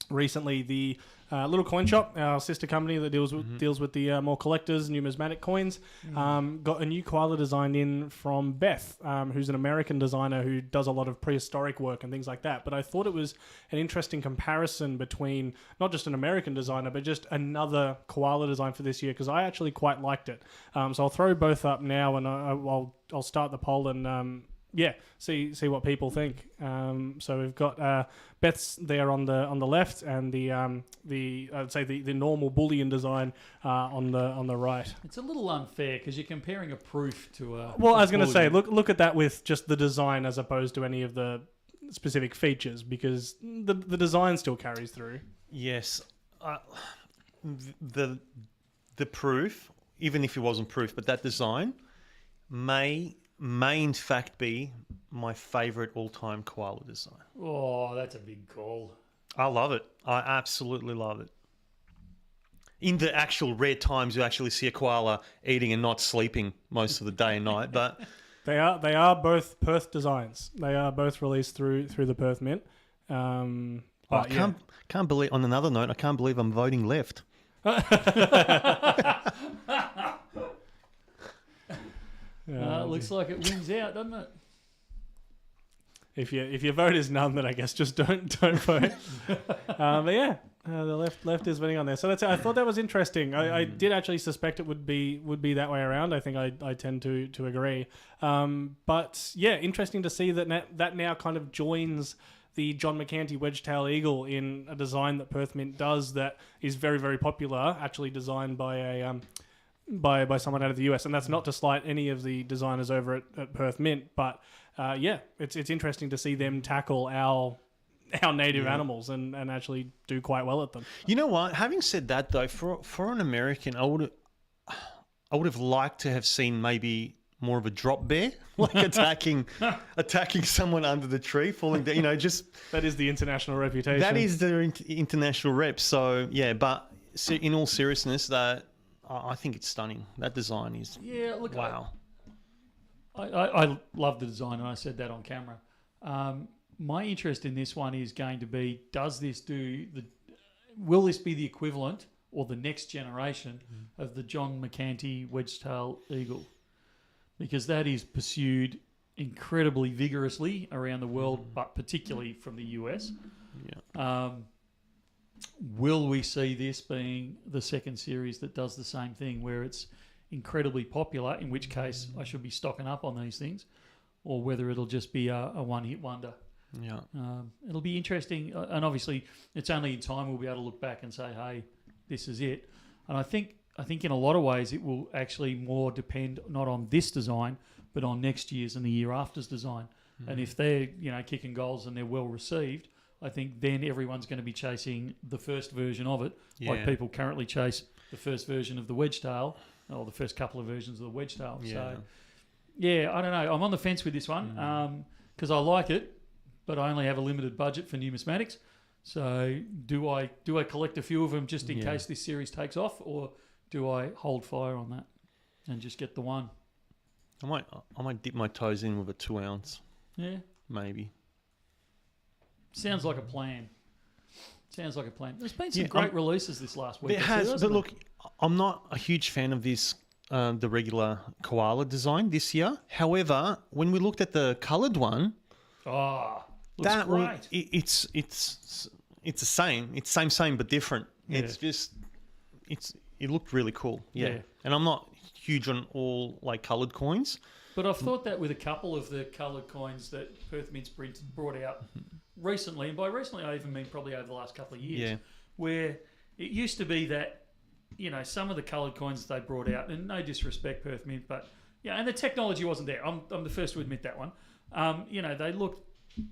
recently. The Little Coin Shop, our sister company that deals with the more collectors, numismatic coins, got a new koala design in from Beth, who's an American designer who does a lot of prehistoric work and things like that. But I thought it was an interesting comparison between not just an American designer, but just another koala design for this year, because I actually quite liked it. So I'll throw both up now, and I'll start the poll and see what people think. So we've got Beth's there on the left, and the I'd say the normal Bullion design on the right. It's a little unfair because you're comparing a proof to a. Well, I was going to say, look at that with just the design as opposed to any of the specific features, because the design still carries through. Yes, the proof, even if it wasn't proof, but that design may in fact be my favourite all-time koala design. Oh, that's a big call. I love it. I absolutely love it. in the actual rare times you actually see a koala eating and not sleeping most of the day and night. But They are both Perth designs. They are both released through the Perth Mint. I can't believe. On another note, I can't believe I'm voting left. Looks like it wins out, doesn't it? If your vote is none, then I guess just don't vote. But yeah, the left is winning on there. So I thought that was interesting. I did actually suspect it would be that way around. I think I tend to agree. But yeah, interesting to see that now kind of joins the John McCanty Wedgetail Eagle in a design that Perth Mint does that is very, very popular. Actually designed by a by someone out of the US, and that's not to slight any of the designers over at Perth Mint, but yeah, it's interesting to see them tackle our native animals and actually do quite well at them. You know what? Having said that, though, for an American, I would have liked to have seen maybe more of a drop bear, like attacking someone under the tree, falling down. You know, just that is the international reputation. That is their international rep. So yeah, but in all seriousness, that I think it's stunning. That design is wow. I love the design, and I said that on camera. My interest in this one is going to be: will this be the equivalent or the next generation of the John McCanty Wedgetail Eagle? Because that is pursued incredibly vigorously around the world, but particularly from the US. Yeah. Will we see this being the second series that does the same thing, where it's incredibly popular, in which case I should be stocking up on these things, or whether it'll just be a one-hit wonder? Yeah. It'll be interesting, and obviously it's only in time we'll be able to look back and say, hey, this is it. And I think in a lot of ways it will actually more depend not on this design, but on next year's and the year after's design. And if they're kicking goals and they're well received, I think then everyone's going to be chasing the first version of it, like people currently chase the first version of the Wedgetail, or the first couple of versions of the Wedgetail. Yeah. So, yeah, I don't know. I'm on the fence with this one because I like it, but I only have a limited budget for numismatics. So do I collect a few of them just in case this series takes off, or do I hold fire on that and just get the one? I might dip my toes in with a 2 ounce. Yeah. Maybe. Sounds like a plan. There's been some great releases this last week. There has, but look, I'm not a huge fan of this, the regular koala design this year. However, when we looked at the coloured one, looks great. It's the same. It's same but different. Yeah. It looked really cool. Yeah. And I'm not huge on all like coloured coins. But I've thought that with a couple of the coloured coins that Perth Mint's brought out recently, and by recently I even mean probably over the last couple of years, where it used to be that, some of the coloured coins they brought out, and no disrespect Perth Mint, but and the technology wasn't there. I'm the first to admit that one. They looked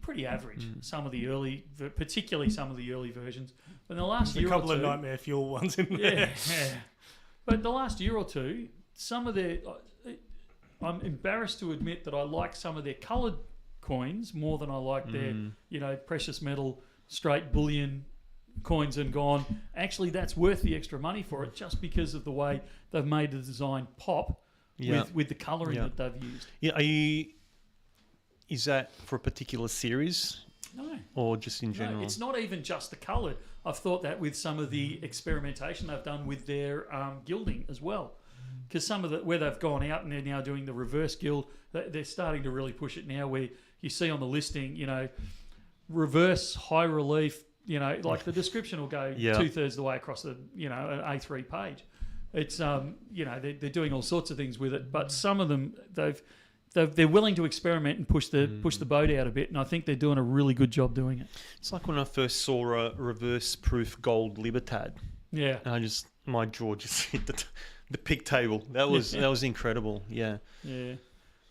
pretty average. Some of the particularly some of the early versions. But in the last year or two, a couple of Nightmare Fuel ones in there. Yeah. But the last year or two, some of their, I'm embarrassed to admit that I like some of their coloured coins more than I like their, precious metal, straight bullion coins and gone. Actually, that's worth the extra money for it, just because of the way they've made the design pop with the colouring that they've used. Yeah, is that for a particular series? No. Or just in general? No, it's not even just the colour. I've thought that with some of the experimentation they've done with their gilding as well. Because some of where they've gone out and they're now doing the reverse gild, they're starting to really push it now, where you see on the listing, reverse high relief, like the description will go 2/3 of the way across the, an A3 page. It's, they're doing all sorts of things with it, but some of them, they're willing to experiment and push the boat out a bit, and I think they're doing a really good job doing it. It's like when I first saw a reverse proof gold Libertad. Yeah. And my jaw just hit the pig table. That was incredible. Yeah. Yeah.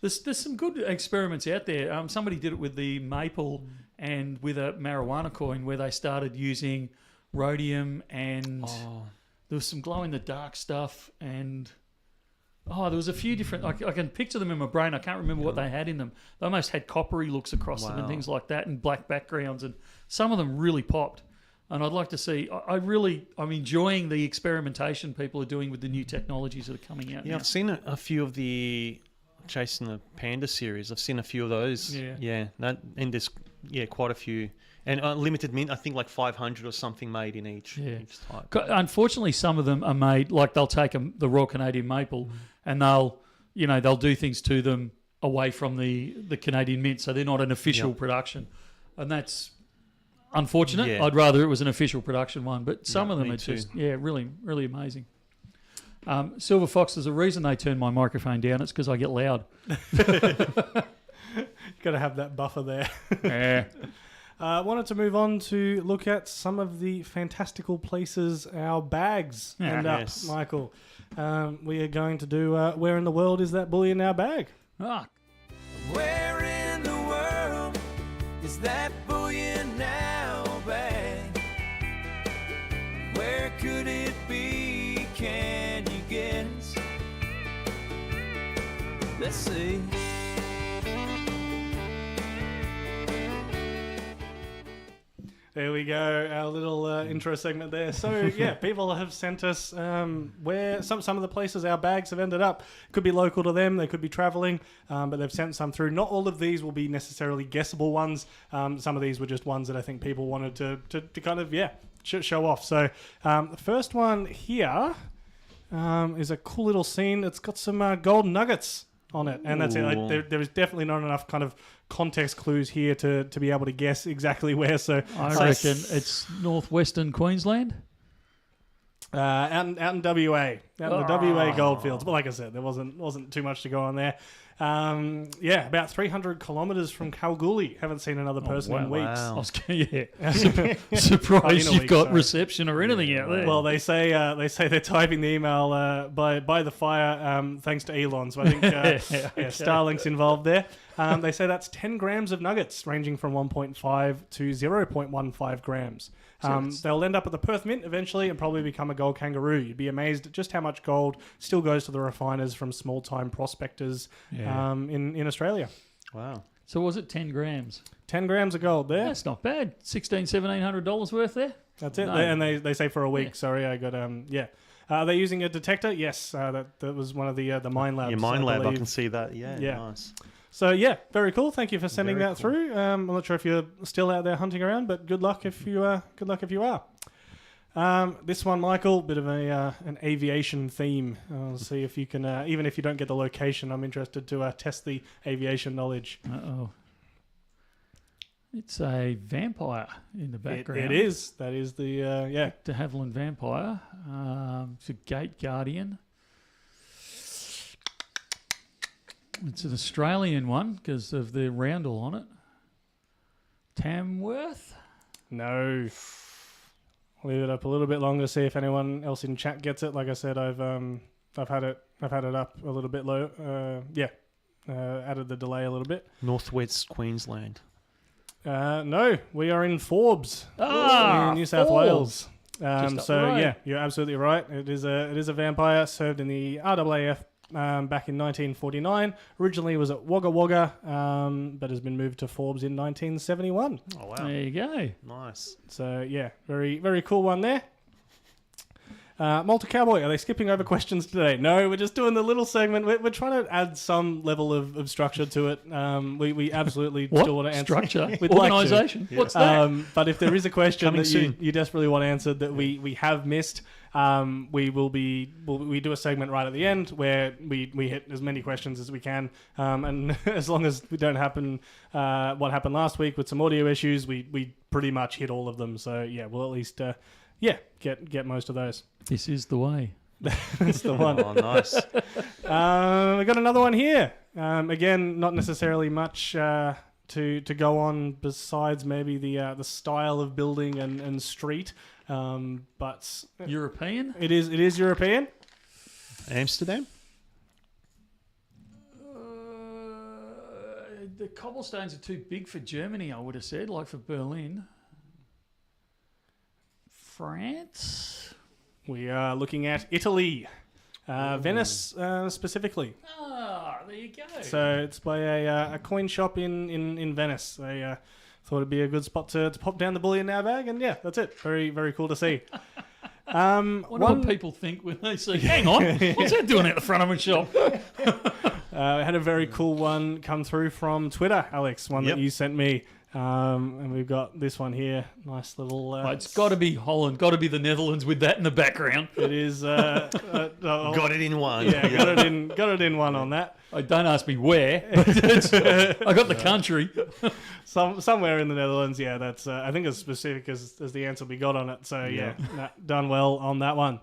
There's some good experiments out there. Somebody did it with the maple and with a marijuana coin, where they started using rhodium, and there was some glow in the dark stuff, and there was a few different. I can picture them in my brain. I can't remember what they had in them. They almost had coppery looks across them and things like that, and black backgrounds, and some of them really popped. And I'd like to see. I'm enjoying the experimentation people are doing with the new technologies that are coming out. Yeah, now. I've seen a few of the Chasing the Panda series. I've seen a few of those. Yeah. And there's quite a few. And limited mint, I think like 500 or something made in each type. Unfortunately, some of them are made like they'll take the Royal Canadian Maple and they'll do things to them away from the Canadian Mint, so they're not an official production, and that's unfortunate. Yeah. I'd rather it was an official production one, but some of them me are too. just really, really amazing. Silver Fox, there's a reason they turn my microphone down. It's because I get loud. Got to have that buffer there. Yeah. Wanted to move on to look at some of the fantastical places our bags end up, Yes. Michael. We are going to do Where in the World is that Bullion Now bag? Where in the world is that Bullion Now bag? Where could it be? Can you guess? Let's see. There we go, our little intro segment there. So yeah, people have sent us where some of the places our bags have ended up. Could be local to them, they could be travelling, but they've sent some through. Not all of these will be necessarily guessable ones. Some of these were just ones that I think people wanted to kind of show off. So the first one here is a cool little scene. It's got some gold nuggets on it, and that's it. Like, there is definitely not enough kind of context clues here to be able to guess exactly where. So I reckon it's northwestern Queensland. out in WA, out in the WA goldfields. But like I said, there wasn't too much to go on there. About 300 kilometres from Kalgoorlie. Haven't seen another person in weeks. Wow. I was surprised In a you've week, got sorry. reception or anything out there. Well, they say they're typing the email by the fire, thanks to Elon. So I think Starlink's involved there. They say that's 10 grams of nuggets, ranging from 1.5 to 0.15 grams. They'll end up at the Perth Mint eventually and probably become a gold kangaroo. You'd be amazed at just how much gold still goes to the refiners from small-time prospectors in Australia. Wow. So was it 10 grams? 10 grams of gold there. That's not bad. $1,700 worth there. That's it. No. And they say for a week. Yeah. Sorry, I got Are they using a detector? Yes, that was one of the mine labs. Your mine lab, I believe. can see that. Yeah. Yeah. Nice. So yeah, very cool. Thank you for sending Very that cool. through. I'm not sure if you're still out there hunting around, but good luck if you are. This one, Michael, bit of an aviation theme. I'll see if you can, even if you don't get the location, I'm interested to test the aviation knowledge. Uh-oh. It's a vampire in the background. It is. That is the De Havilland vampire. It's a gate guardian. It's an Australian one because of the roundel on it. Tamworth? No. Leave it up a little bit longer. See if anyone else in chat gets it. Like I said, I've had it up a little bit low. Added the delay a little bit. Northwest Queensland. No, we are in Forbes, in New South Forbes. Wales. Just up So the road. yeah, you're absolutely right. It is a vampire served in the RAAF back in 1949. Originally was at Wagga Wagga, but has been moved to Forbes in 1971. Oh, wow. There you go. Nice. So yeah, very very cool one there. Malta Cowboy, are they skipping over questions today? No, we're just doing the little segment. We're trying to add some level of structure to it. We absolutely What? still want to answer. Structure? We'd like to. Organisation? What's that? But if there is a question Coming that soon. you desperately want answered that we have missed, we do a segment right at the end where we hit as many questions as we can, and as long as we don't happen what happened last week with some audio issues, we pretty much hit all of them. So yeah, we'll at least get most of those. This is the way. That's the one. Oh, nice. We got another one here. Again, not necessarily much to go on besides maybe the style of building and street, but European? it is European. Amsterdam? The cobblestones are too big for Germany, I would have said, like for Berlin. France? We are looking at Italy, Venice specifically. Ah, there you go. So it's by a coin shop in Venice. A thought it'd be a good spot to pop down the Bullion Now bag, and yeah, that's it. Very, very cool to see. I wonder what people think when they see, hang on, what's that doing at the front of my shop? We had a very cool one come through from Twitter, Alex, one that you sent me. And we've got this one here. Nice little... It's got to be Holland, got to be the Netherlands with that in the background. It is... got it in one. Yeah, got it in one on that. Don't ask me where. I got the country. Somewhere in the Netherlands, yeah. That's I think as specific as the answer we got on it. So done well on that one.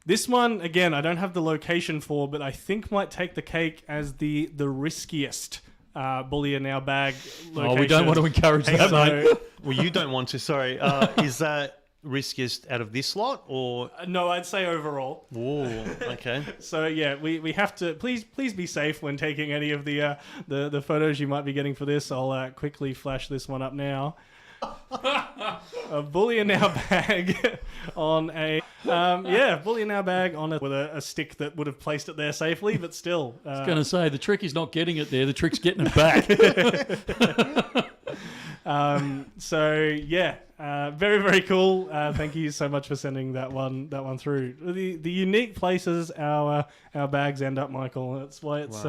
This one, again, I don't have the location for, but I think might take the cake as the riskiest Bullion Now bag location. Oh, we don't want to encourage that, mate. Well, you don't want to, sorry. Is that riskiest out of this lot, or...? No, I'd say overall. Oh, okay. So, yeah, we have to... Please be safe when taking any of the photos you might be getting for this. I'll quickly flash this one up now. A Bullion Now bag on a... Bullion Now bag on with a stick that would have placed it there safely, but still... I was going to say, the trick is not getting it there, the trick's getting it back. Very, very cool. Thank you so much for sending that one through. The unique places our bags end up, Michael. That's why it's...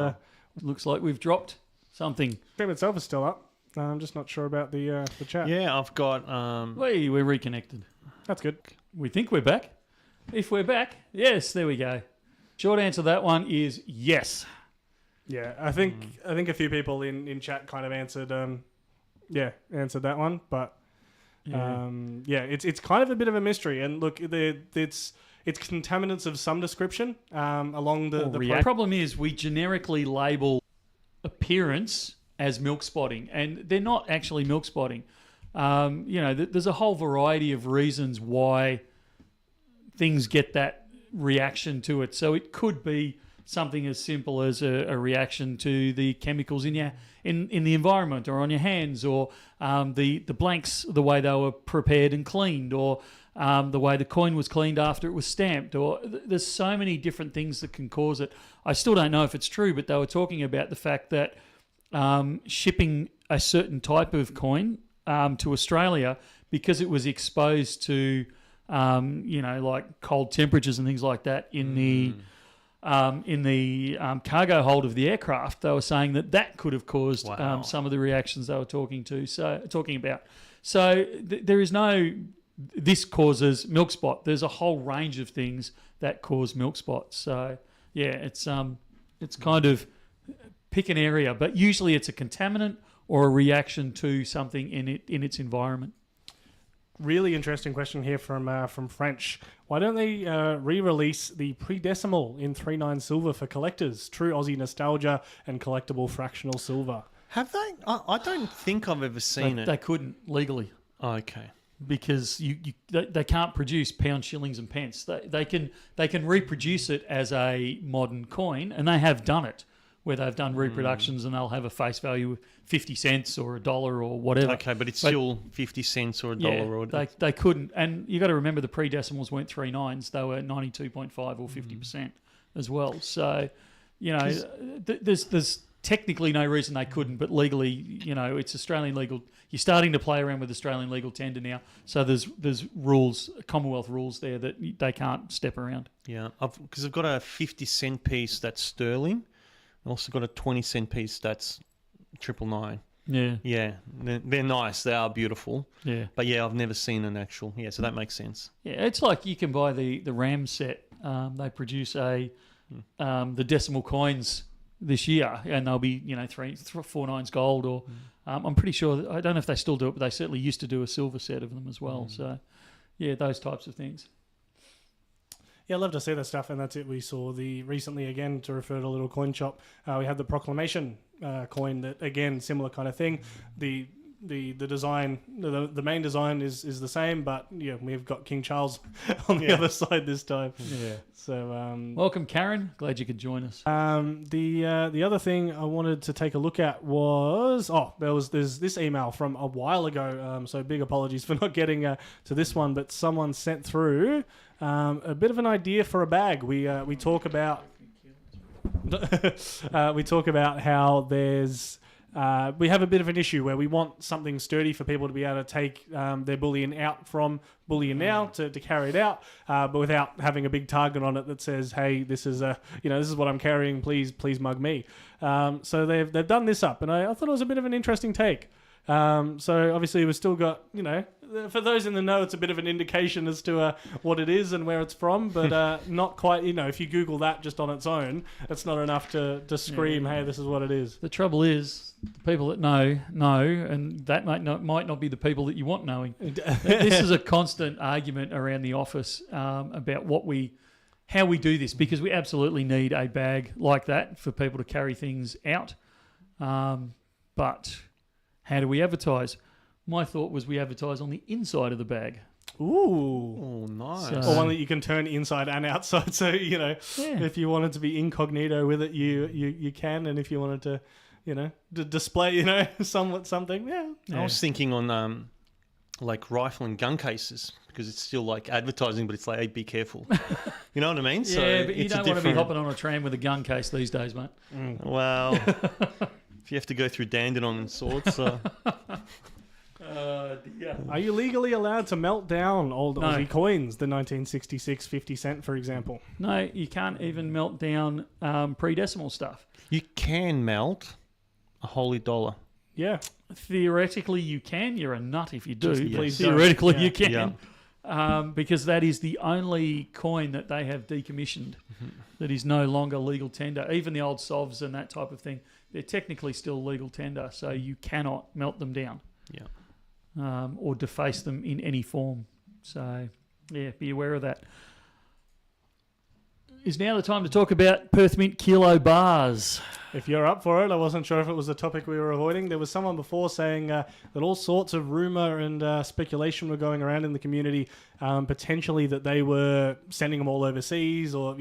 Looks like we've dropped something. Stream itself is still up. I'm just not sure about the chat. Yeah, I've got... We're reconnected. That's good. We think we're back. If we're back, yes, there we go. Short answer to that one is yes. Yeah, I think a few people in chat kind of answered that one, but it's kind of a bit of a mystery. And look, it's contaminants of some description along the problem is we generically label appearance as milk spotting, and they're not actually milk spotting. There's a whole variety of reasons why things get that reaction to it. So it could be something as simple as a reaction to the chemicals in the environment or on your hands, or the blanks, the way they were prepared and cleaned, or the way the coin was cleaned after it was stamped, or there's so many different things that can cause it. I still don't know if it's true, but they were talking about the fact that shipping a certain type of coin to Australia, because it was exposed to like cold temperatures and things like that in the cargo hold of the aircraft, they were saying that could have caused some of the reactions they were talking about. So there is no this causes milk spot. There's a whole range of things that cause milk spots. So yeah, it's kind of pick an area, but usually it's a contaminant or a reaction to something in its environment. Really interesting question here from French. Why don't they re-release the pre-decimal in 3/9 silver for collectors? True Aussie nostalgia and collectible fractional silver. Have they? I don't think I've ever seen it. They couldn't legally. Okay. Because they can't produce pounds, shillings, and pence. They can reproduce it as a modern coin, and they have done it, where they've done reproductions and they'll have a face value of 50 cents or $1 or whatever. Okay, but it's still 50 cents or $1. Yeah, they couldn't. And you got to remember the pre-decimals weren't 3/9s. They were 92.5 or 50% as well. So, there's technically no reason they couldn't, but legally, it's Australian legal. You're starting to play around with Australian legal tender now. So there's rules, Commonwealth rules there that they can't step around. Yeah, because I've got a 50-cent piece that's sterling. I've also got a 20-cent piece that's 999. Yeah. Yeah, they're nice. They are beautiful. Yeah. But yeah, I've never seen an actual. Yeah, so that makes sense. Yeah, it's like you can buy the RAM set. They produce the decimal coins this year, and they'll be 4 nines gold, or I'm pretty sure. I don't know if they still do it, but they certainly used to do a silver set of them as well. So yeah, those types of things. Yeah, I love to see that stuff, and that's it. We saw recently, again, to refer to a little coin shop, we had the Proclamation coin that, again, similar kind of thing. The design, the main design is the same, but yeah, we've got King Charles on the other side this time. Yeah. So welcome, Karen. Glad you could join us. The other thing I wanted to take a look at was there's this email from a while ago. So big apologies for not getting to this one, but someone sent through a bit of an idea for a bag. We talk about how there's we have a bit of an issue where we want something sturdy for people to be able to take their bullion out from Bullion Now to carry it out, but without having a big target on it that says, "Hey, this is this is what I'm carrying. Please mug me." So they've done this up, and I thought it was a bit of an interesting take. So obviously we've still got, for those in the know, it's a bit of an indication as to what it is and where it's from, but not quite, if you Google that just on its own, it's not enough to scream, hey, this is what it is. The trouble is, the people that know, and that might not be the people that you want knowing. This is a constant argument around the office about how we do this, because we absolutely need a bag like that for people to carry things out. But how do we advertise? My thought was we advertise on the inside of the bag. Ooh. Oh, nice. Or one that you can turn inside and outside. So, if you wanted to be incognito with it, you can. And if you wanted to, display, something, yeah. I was thinking on like rifle and gun cases, because it's still like advertising, but it's like, hey, be careful. You know what I mean? Yeah, but you don't want to be hopping on a tram with a gun case these days, mate. Well, if you have to go through Dandenong and sorts, Yeah. Are you legally allowed to melt down old Aussie coins, the 1966 50 cent, for example? No, you can't even melt down pre-decimal stuff. you can melt a holy dollar. Yeah. Theoretically, you can. You're a nut if you do. Just please don't. Theoretically, Yeah. you can. Because that is the only coin that they have decommissioned that is no longer legal tender. Even the old sovs and that type of thing, they're technically still legal tender, so you cannot melt them down. Yeah. Or deface them in any form. So, yeah, be aware of that. Is now the time to talk about Perth Mint Kilo bars. If you're up for it, I wasn't sure if it was the topic we were avoiding. There was someone before saying that all sorts of rumour and speculation were going around in the community, potentially that they were sending them all overseas or,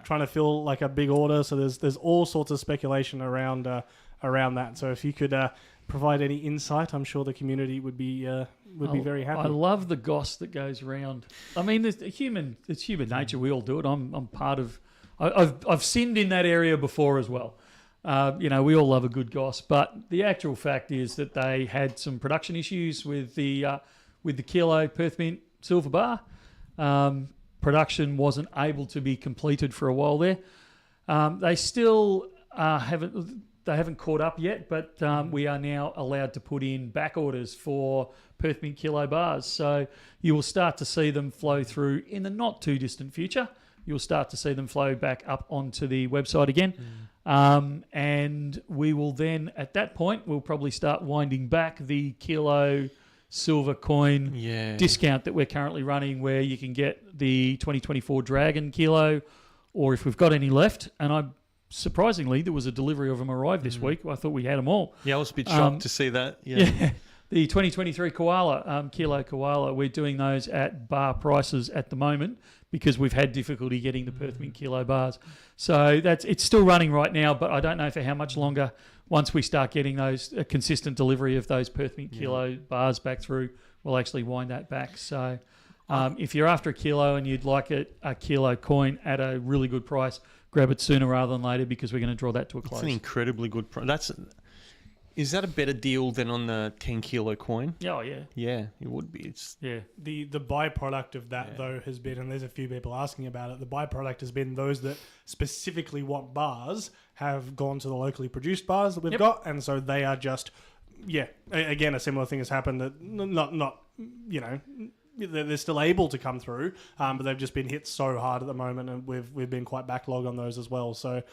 trying to fill like a big order. So there's all sorts of speculation around that. So if you could provide any insight, I'm sure the community would be very happy. I love the goss that goes around. I mean, it's human nature. We all do it. I'm part of. I've sinned in that area before as well. We all love a good goss, but the actual fact is that they had some production issues with the Kilo Perth Mint silver bar. Production wasn't able to be completed for a while there. They still haven't caught up yet, but we are now allowed to put in back orders for Perth Mint Kilo bars. So you will start to see them flow through in the not too distant future. You'll start to see them flow back up onto the website again. And we will then, at that point, we'll probably start winding back the Kilo silver coin discount that we're currently running, where you can get the 2024 Dragon Kilo, or if we've got any left. And surprisingly, there was a delivery of them arrived this week. I thought we had them all. Yeah, I was a bit shocked to see that. Yeah. The 2023 Koala, Kilo Koala, we're doing those at bar prices at the moment because we've had difficulty getting the Perth Mint Kilo bars. So it's still running right now, but I don't know for how much longer. Once we start getting a consistent delivery of those Perth Mint Kilo bars back through, we'll actually wind that back. So if you're after a kilo and you'd like a kilo coin at a really good price, grab it sooner rather than later, because we're going to draw that to a close. It's an incredibly good price. Is that a better deal than on the 10 kilo coin? Oh, yeah. Yeah, it would be. The byproduct of that, though, has been, and there's a few people asking about it, the byproduct has been those that specifically want bars have gone to the locally produced bars that we've got, and so they are just, again, a similar thing has happened that they're still able to come through, but they've just been hit so hard at the moment, and we've been quite backlogged on those as well. So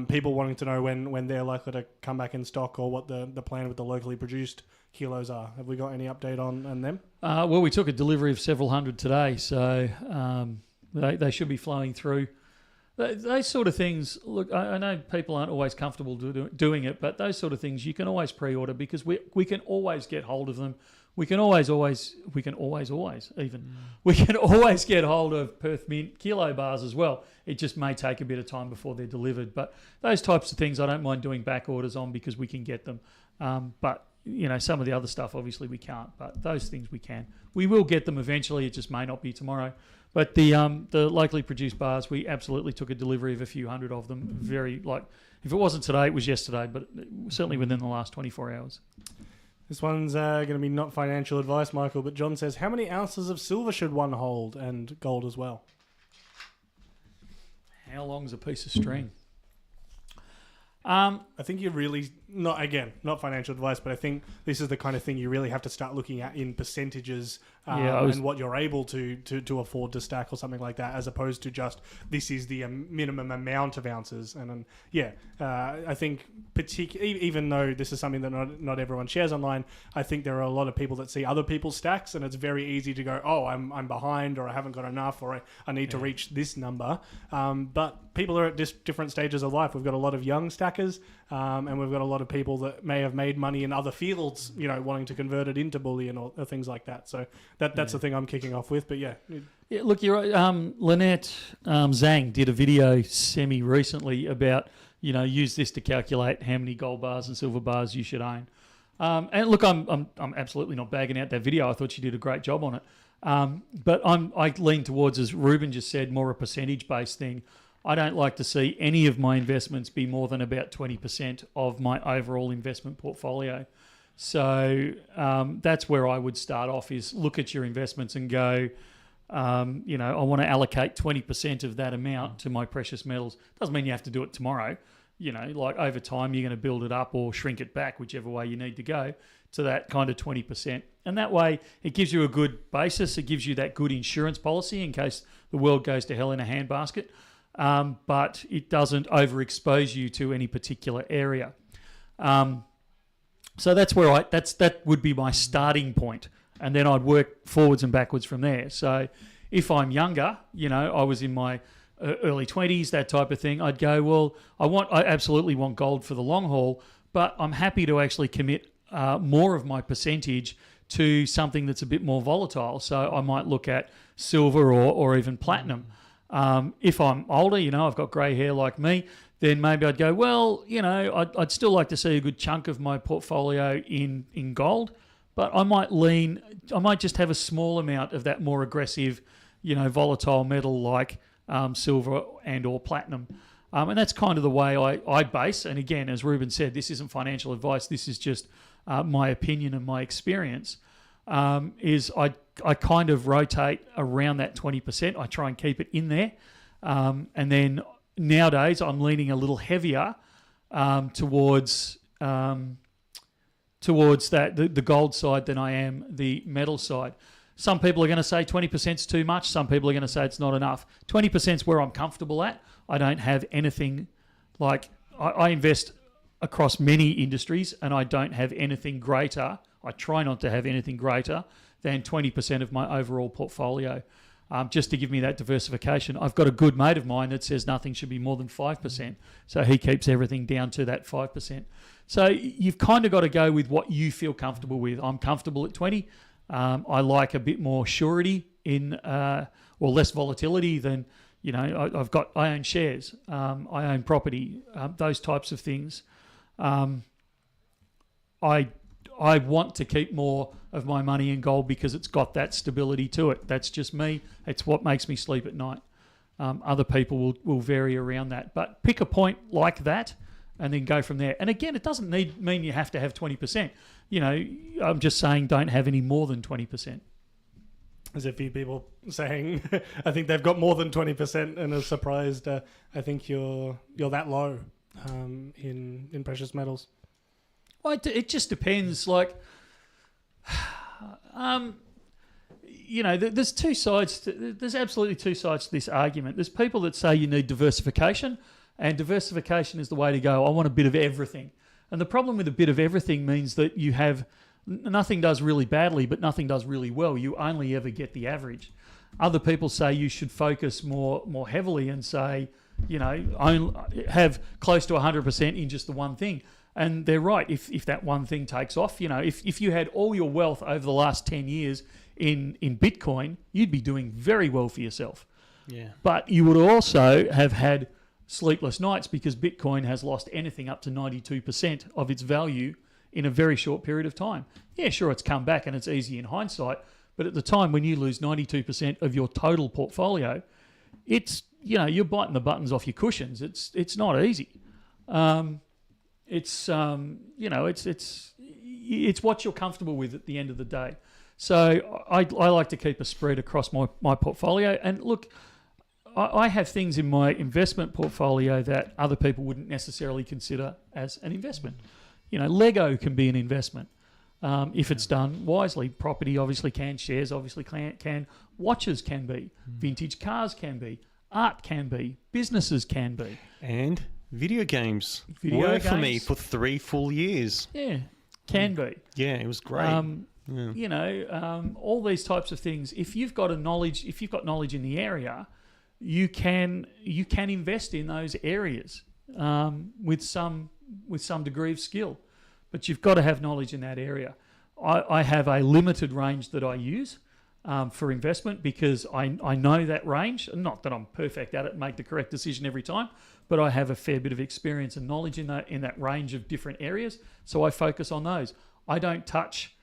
people wanting to know when they're likely to come back in stock, or what the plan with the locally produced kilos are. Have we got any update on them? Well, we took a delivery of several hundred today, so they should be flowing through. Those sort of things, look, I know people aren't always comfortable doing it, but those sort of things you can always pre-order, because we can always get hold of them. We can always get hold of Perth Mint Kilo bars as well. It just may take a bit of time before they're delivered. But those types of things I don't mind doing back orders on, because we can get them. But some of the other stuff obviously we can't. But those things we can. We will get them eventually. It just may not be tomorrow. But the locally produced bars, we absolutely took a delivery of a few hundred of them. If If it wasn't today, it was yesterday, but certainly within the last 24 hours. This one's going to be not financial advice, Michael, but John says, how many ounces of silver should one hold, and gold as well? How long's a piece of string? I think you really, not financial advice, but I think this is the kind of thing you really have to start looking at in percentages and what you're able to afford to stack or something like that, as opposed to just this is the minimum amount of ounces. And I think even though this is something that not everyone shares online, I think there are a lot of people that see other people's stacks, and it's very easy to go, oh, I'm behind, or I haven't got enough, or I need to reach this number. But people are at different stages of life. We've got a lot of young stackers, and we've got a lot of people that may have made money in other fields, wanting to convert it into bullion or things like that. So that's the thing I'm kicking off with. But yeah, look, you're right. Lynette Zhang did a video recently about use this to calculate how many gold bars and silver bars you should own. And look, I'm absolutely not bagging out that video. I thought she did a great job on it. But I lean towards, as Ruben just said, more a percentage-based thing. I don't like to see any of my investments be more than about 20% of my overall investment portfolio. So that's where I would start off, is look at your investments and go, I want to allocate 20% of that amount to my precious metals. Doesn't mean you have to do it tomorrow. Like over time, you're going to build it up or shrink it back, whichever way you need to go, to that kind of 20%. And that way, it gives you a good basis. It gives you that good insurance policy in case the world goes to hell in a handbasket. But it doesn't overexpose you to any particular area. So that's where that would be my starting point, and then I'd work forwards and backwards from there. So if I'm younger, I was in my early 20s, that type of thing, I'd go, well, I absolutely want gold for the long haul, but I'm happy to actually commit more of my percentage to something that's a bit more volatile. So I might look at silver or even platinum. If I'm older, I've got grey hair like me, then maybe I'd go, well, I'd still like to see a good chunk of my portfolio in gold, but I might just have a small amount of that more aggressive, volatile metal like silver and or platinum. And that's kind of the way I base. And again, as Ruben said, this isn't financial advice. This is just my opinion and my experience. Is I kind of rotate around that 20%. I try and keep it in there. And then nowadays I'm leaning a little heavier towards the gold side than I am the metal side. Some people are going to say 20% is too much. Some people are going to say it's not enough. 20% is where I'm comfortable at. I don't have anything like I invest across many industries, and I don't have anything greater. I try not to have anything greater than 20% of my overall portfolio, just to give me that diversification. I've got a good mate of mine that says nothing should be more than 5%. So he keeps everything down to that 5%. So you've kind of got to go with what you feel comfortable with. I'm comfortable at 20. I like a bit more surety or less volatility than, I own shares, I own property, those types of things. I want to keep more of my money in gold because it's got that stability to it. That's just me. It's what makes me sleep at night. Other people will vary around that. But pick a point like that and then go from there. And again, it doesn't mean you have to have 20%. I'm just saying don't have any more than 20%. There's a few people saying, I think they've got more than 20% and are surprised. I think you're that low in precious metals. Well, it just depends. Like, there's two sides. There's absolutely two sides to this argument. There's people that say you need diversification, and diversification is the way to go. I want a bit of everything. And the problem with a bit of everything means that you have nothing does really badly, but nothing does really well. You only ever get the average. Other people say you should focus more heavily and say, have close to 100% in just the one thing. And they're right. If that one thing takes off, if you had all your wealth over the last 10 years in Bitcoin, you'd be doing very well for yourself. Yeah. But you would also have had sleepless nights because Bitcoin has lost anything up to 92% of its value in a very short period of time. Yeah, sure, it's come back and it's easy in hindsight, but at the time when you lose 92% of your total portfolio, it's, you're biting the buttons off your cushions. It's not easy. It's it's what you're comfortable with at the end of the day. So I like to keep a spread across my portfolio. And look, I have things in my investment portfolio that other people wouldn't necessarily consider as an investment. Lego can be an investment if it's done wisely. Property obviously can, shares obviously can, watches can be, vintage cars can be, art can be, businesses can be. And video games Video worked for me games. for 3 full years. Yeah, can be. Yeah, it was great. All these types of things. If you've got knowledge in the area, you can invest in those areas with some degree of skill, but you've got to have knowledge in that area. I have a limited range that I use for investment because I know that range. Not that I'm perfect at it and make the correct decision every time, but I have a fair bit of experience and knowledge in that range of different areas. So I focus on those. I don't touch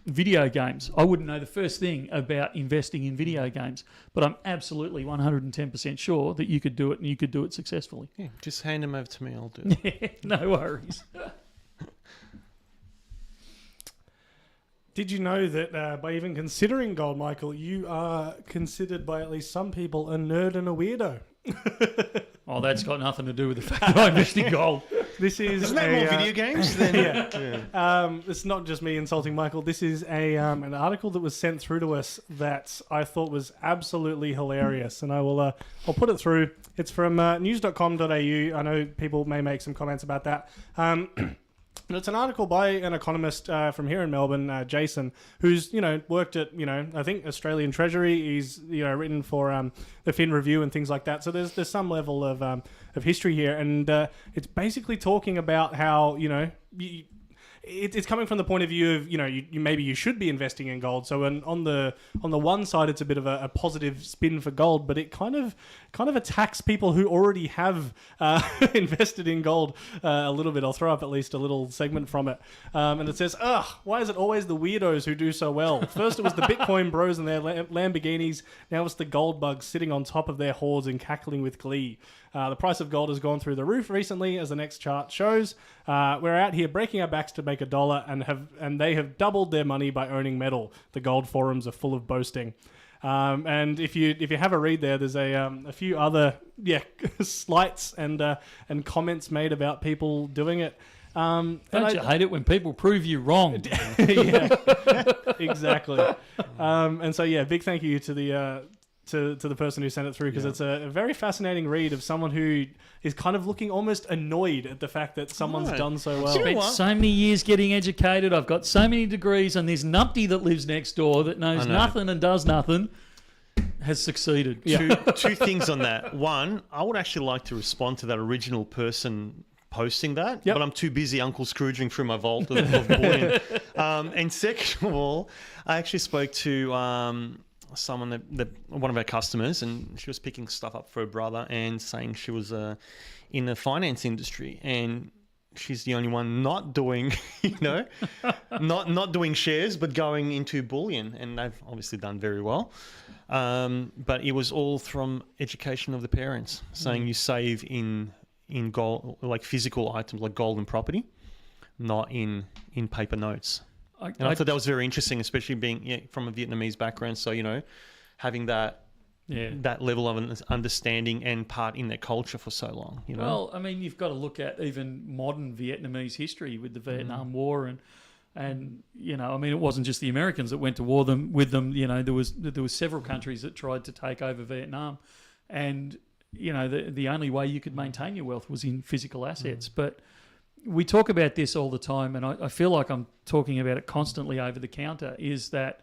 video games. I wouldn't know the first thing about investing in video games, but I'm absolutely 110% sure that you could do it and you could do it successfully. Yeah, just hand them over to me. I'll do it. No worries. Did you know that by even considering gold, Michael, you are considered by at least some people a nerd and a weirdo? Oh, that's got nothing to do with the fact that I invest in gold. This is Isn't that more video games than... It's not just me insulting Michael. This is an article that was sent through to us that I thought was absolutely hilarious, and I'll put it through. It's from news.com.au. I know people may make some comments about that. And it's an article by an economist from here in Melbourne, Jason, who's worked at I think Australian Treasury. He's written for the Fin Review and things like that. So there's some level of history here, and it's basically talking about how it's coming from the point of view of you maybe you should be investing in gold. So on the one side, it's a bit of a positive spin for gold, but it kind of attacks people who already have invested in gold a little bit. I'll throw up at least a little segment from it, and it says, why is it always the weirdos who do so well? First it was the Bitcoin bros and their Lamborghinis. Now it's the gold bugs sitting on top of their hoards and cackling with glee. The price of gold has gone through the roof recently, as the next chart shows. We're out here breaking our backs to make $1 and they have doubled their money by owning metal. The gold forums are full of boasting. And if you have a read there, there's a few other slights and comments made about people doing it. Don't you hate it when people prove you wrong? Yeah, exactly. And so big thank you to the person who sent it through, because it's a very fascinating read of someone who is kind of looking almost annoyed at the fact that someone's done so well. I've spent so many years getting educated. I've got so many degrees, and this numpty that lives next door that knows nothing and does nothing has succeeded. Yeah. Two things on that. One, I would actually like to respond to that original person posting that, but I'm too busy Uncle Scrooging through my vault of bullion. And second of all, I actually spoke to someone one of our customers, and she was picking stuff up for her brother and saying she was in the finance industry, and she's the only one not doing not doing shares but going into bullion, and they've obviously done very well, but it was all from education of the parents saying you save in gold, like physical items like gold and property, not in paper notes. I thought that was very interesting, especially being from a Vietnamese background. So, having that level of understanding and part in their culture for so long. Well, I mean, you've got to look at even modern Vietnamese history with the Vietnam War, and I mean, it wasn't just the Americans that went to war with them. There was several countries that tried to take over Vietnam, and the only way you could maintain your wealth was in physical assets, but. We talk about this all the time, and I feel like I'm talking about it constantly over the counter, is that,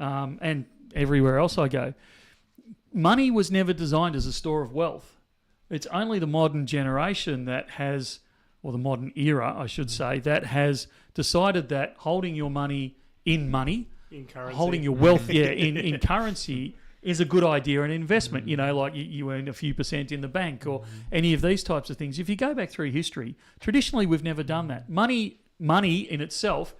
and everywhere else I go, money was never designed as a store of wealth. It's only the modern generation that has, or the modern era, I should say, that has decided that holding your money, in currency, holding your wealth in currency is a good idea, an investment, like you earn a few % in the bank or any of these types of things. If you go back through history, traditionally we've never done that. Money in itself,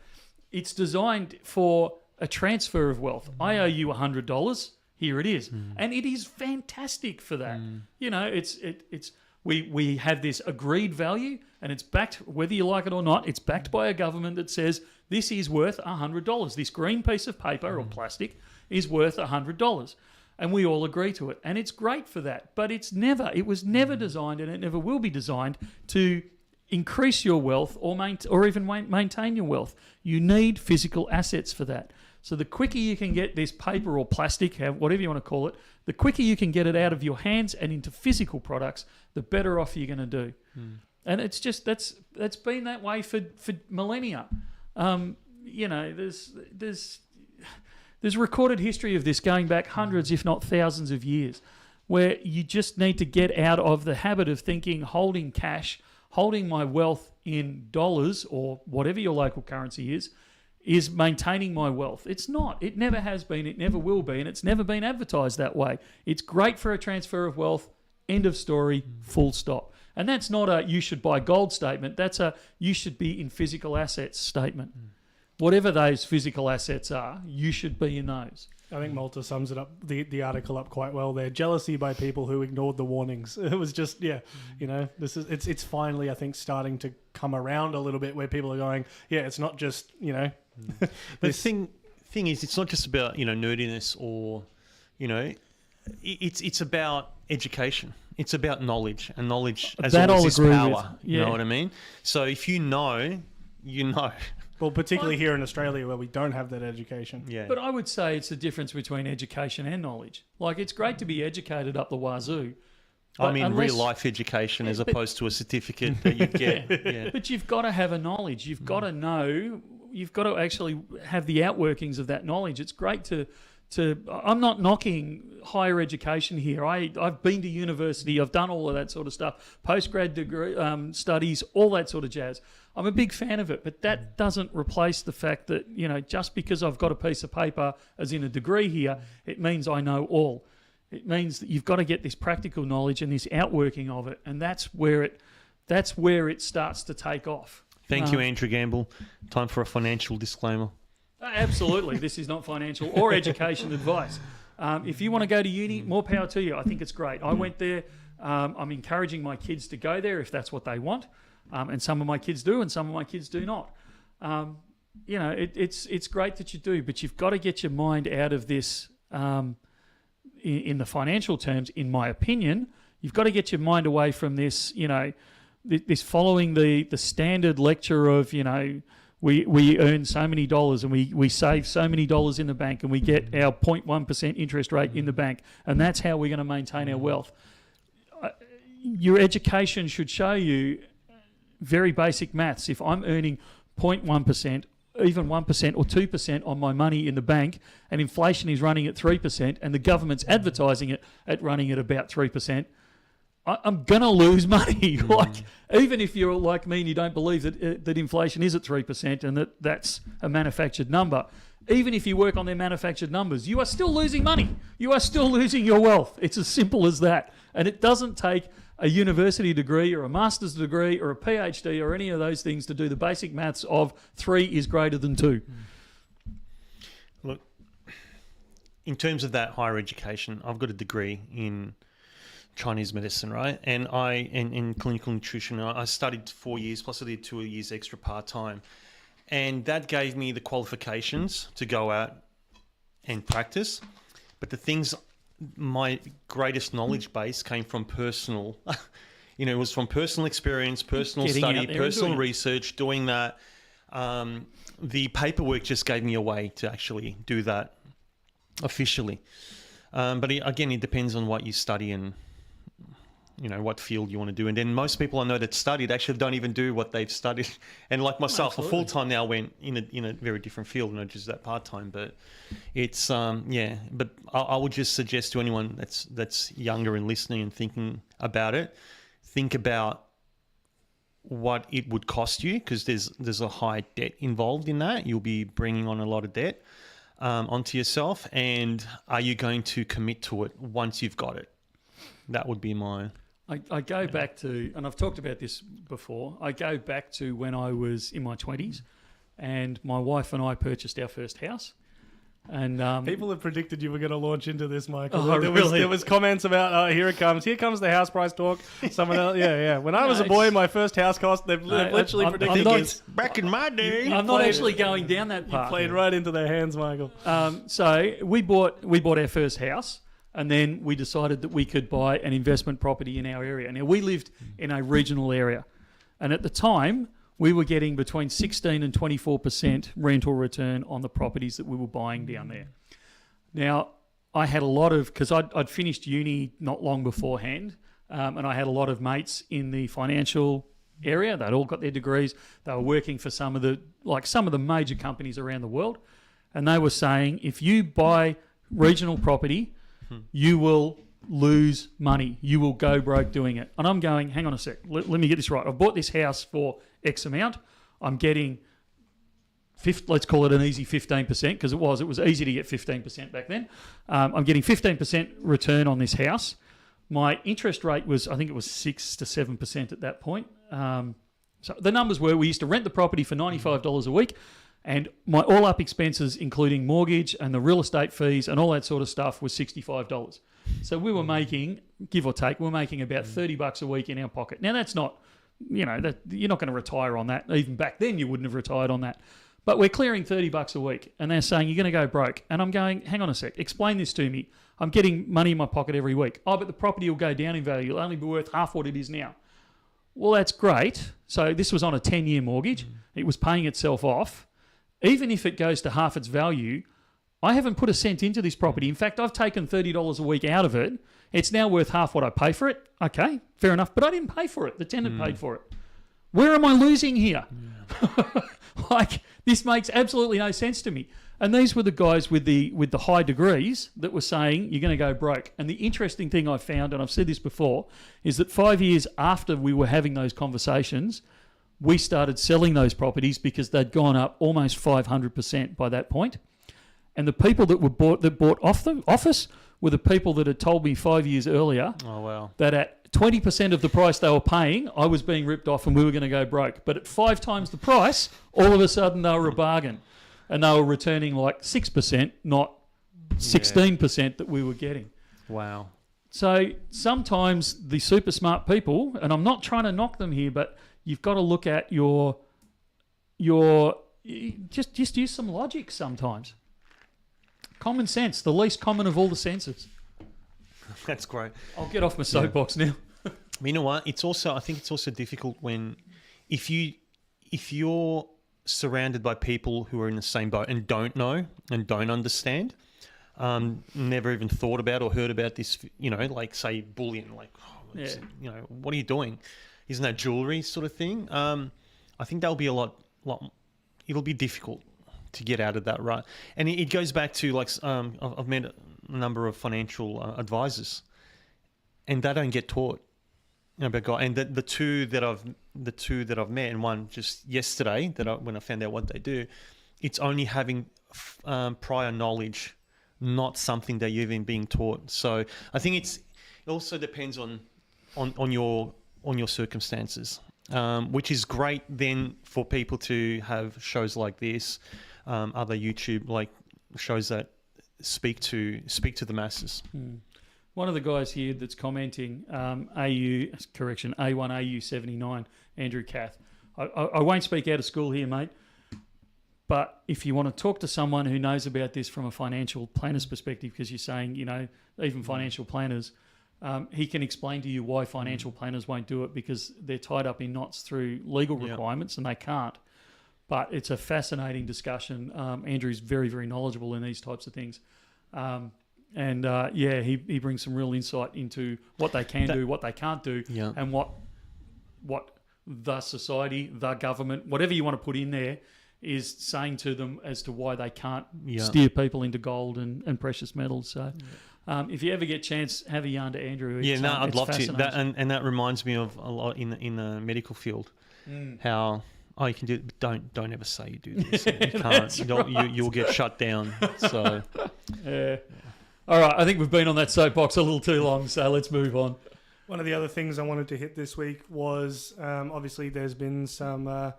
it's designed for a transfer of wealth. I owe you $100, here it is. And it is fantastic for that. It's We have this agreed value, and it's backed, whether you like it or not, it's backed by a government that says this is worth $100. This green piece of paper or plastic is worth $100. And we all agree to it. And it's great for that. But it was never designed, and it never will be designed to increase your wealth or even maintain your wealth. You need physical assets for that. So the quicker you can get this paper or plastic, whatever you want to call it, the quicker you can get it out of your hands and into physical products, the better off you're going to do. And it's just that's been that way for millennia. There's recorded history of this going back hundreds, if not thousands of years, where you just need to get out of the habit of thinking holding cash, holding my wealth in dollars or whatever your local currency is maintaining my wealth. It's not. It never has been. It never will be. And it's never been advertised that way. It's great for a transfer of wealth. End of story. Full stop. And that's not a you should buy gold statement. That's a you should be in physical assets statement. Whatever those physical assets are, you should be in those. I think Malta sums it up, the article up quite well there. Jealousy by people who ignored the warnings. It was just, it's finally, I think, starting to come around a little bit where people are going, it's not just, But the thing is, it's not just about, nerdiness or, it's about education. It's about knowledge, and knowledge as that always is power. Yeah. You know what I mean? So if you know, you know. Well, particularly here in Australia where we don't have that education. Yeah. But I would say it's the difference between education and knowledge. Like, it's great to be educated up the wazoo. I mean, real life education as opposed to a certificate that you get. Yeah. But you've got to have a knowledge. You've got to know. You've got to actually have the outworkings of that knowledge. It's great to I'm not knocking higher education here. I've been to university. I've done all of that sort of stuff. Postgrad degree studies, all that sort of jazz. I'm a big fan of it, but that doesn't replace the fact that, just because I've got a piece of paper, as in a degree here, it means I know all. It means that you've got to get this practical knowledge and this outworking of it, and that's where it starts to take off. Thank you, Andrew Gamble. Time for a financial disclaimer. Absolutely. This is not financial or education advice. If you want to go to uni, more power to you. I think it's great. I went there. I'm encouraging my kids to go there if that's what they want. And some of my kids do and some of my kids do not. It's great that you do, but you've got to get your mind out of this in the financial terms, in my opinion. You've got to get your mind away from this, this following the standard lecture of, we earn so many dollars and we save so many dollars in the bank and we get our 0.1% interest rate in the bank, and that's how we're going to maintain our wealth. Your education should show you very basic maths. If I'm earning 0.1%, even 1% or 2% on my money in the bank, and inflation is running at 3%, and the government's advertising it at running at about 3%, I'm going to lose money. Even if you're like me and you don't believe that inflation is at 3% and that's a manufactured number, even if you work on their manufactured numbers, you are still losing money. You are still losing your wealth. It's as simple as that. And it doesn't take a university degree or a master's degree or a PhD or any of those things to do the basic maths of 3 is greater than 2. Look, in terms of that higher education, I've got a degree in Chinese medicine, right? And in clinical nutrition. I studied 4 years, plus I did 2 years extra part-time. And that gave me the qualifications to go out and practice. But the things, my greatest knowledge base came from personal, it was from personal experience, personal study, personal research, doing that. The paperwork just gave me a way to actually do that officially. But again, it depends on what you study and what field you want to do. And then most people I know that studied actually don't even do what they've studied. And like myself, a full-time now went in a very different field, not just that part-time. But it's, but I would just suggest to anyone that's younger and listening and thinking about it, think about what it would cost you, because there's a high debt involved in that. You'll be bringing on a lot of debt onto yourself. And are you going to commit to it once you've got it? That would be my... I go back to, and I've talked about this before, I go back to when I was in my 20s and my wife and I purchased our first house. And People have predicted you were going to launch into this, Michael. Oh, really? There was comments about, oh, here it comes. Here comes the house price talk. Someone else, yeah. When I was a boy, my first house cost, they've literally predicted this. Back in my day. I'm not actually going down that You path. played right into their hands, Michael. So we bought our first house, and then we decided that we could buy an investment property in our area. Now, we lived in a regional area, and at the time, we were getting between 16 and 24% rental return on the properties that we were buying down there. Now, I had a lot of, because I'd finished uni not long beforehand, and I had a lot of mates in the financial area. They'd all got their degrees. They were working for some of the major companies around the world, and they were saying, if you buy regional property, you will lose money. You will go broke doing it. And I'm going, hang on a sec. Let me get this right. I've bought this house for X amount. I'm getting, let's call it an easy 15%, because it was easy to get 15% back then. I'm getting 15% return on this house. My interest rate was, I think it was 6 to 7% at that point. So the numbers were, we used to rent the property for $95 a week, and my all-up expenses, including mortgage and the real estate fees and all that sort of stuff, was $65. So we were making, give or take, we're making about $30 a week in our pocket. Now, that's not, you're not going to retire on that. Even back then, you wouldn't have retired on that. But we're clearing $30 a week, and they're saying, you're going to go broke. And I'm going, hang on a sec, explain this to me. I'm getting money in my pocket every week. Oh, but the property will go down in value. It'll only be worth half what it is now. Well, that's great. So this was on a 10-year mortgage. It was paying itself off. Even if it goes to half its value, I haven't put a cent into this property. In fact, I've taken $30 a week out of it. It's now worth half what I pay for it. Okay, fair enough. But I didn't pay for it. The tenant paid for it. Where am I losing here? This makes absolutely no sense to me. And these were the guys with the high degrees that were saying you're going to go broke. And the interesting thing I found, and I've said this before, is that 5 years after we were having those conversations, we started selling those properties because they'd gone up almost 500% by that point. And the people that bought off the office were the people that had told me 5 years earlier that at 20% of the price they were paying, I was being ripped off and we were going to go broke. But at 5 times the price, all of a sudden they were a bargain. And they were returning like 6%, not 16% that we were getting. Wow. So sometimes the super smart people, and I'm not trying to knock them here, but you've got to look at your just use some logic sometimes. Common sense, the least common of all the senses. That's great. I'll get off my soapbox now. You know what? I think it's also difficult when if you're surrounded by people who are in the same boat and don't know and don't understand, never even thought about or heard about this, like say bullion, what are you doing? Isn't that jewelry sort of thing? I think that'll be a lot, it'll be difficult to get out of that, right? And it goes back to I've met a number of financial advisors, and they don't get taught about God. And the two that I've met, and one just yesterday when I found out what they do, it's only having prior knowledge, not something that you're even being taught. So I think it also depends on your circumstances, which is great then for people to have shows like this, other YouTube shows that speak to the masses. One of the guys here that's commenting, A1AU79, Andrew Cath. I won't speak out of school here, mate, but if you want to talk to someone who knows about this from a financial planner's perspective, because you're saying, even financial planners, he can explain to you why financial planners won't do it, because they're tied up in knots through legal requirements and they can't. But it's a fascinating discussion. Andrew's very, very knowledgeable in these types of things. He brings some real insight into what they can do, what they can't do, and what the society, the government, whatever you want to put in there, is saying to them as to why they can't steer people into gold and precious metals. So if you ever get a chance, have a yarn to Andrew. I'd love to. And that reminds me of a lot in the medical field, how... Oh, you can do it, but don't ever say you do this. You can't. You'll get shut down. So, yeah. All right, I think we've been on that soapbox a little too long, so let's move on. One of the other things I wanted to hit this week was obviously there's been some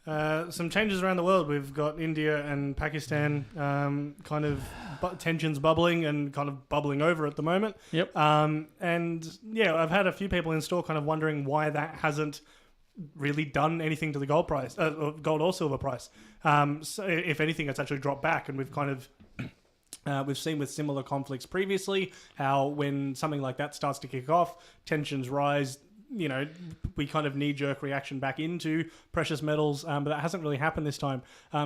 Some changes around the world. We've got India and Pakistan kind of tensions bubbling and kind of bubbling over at the moment. Yep. And yeah, I've had a few people in store kind of wondering why that hasn't really done anything to the gold price, gold or silver price. So if anything, it's actually dropped back, and we've kind of we've seen with similar conflicts previously how when something like that starts to kick off, tensions rise. You know, we kind of knee-jerk reaction back into precious metals, but that hasn't really happened this time.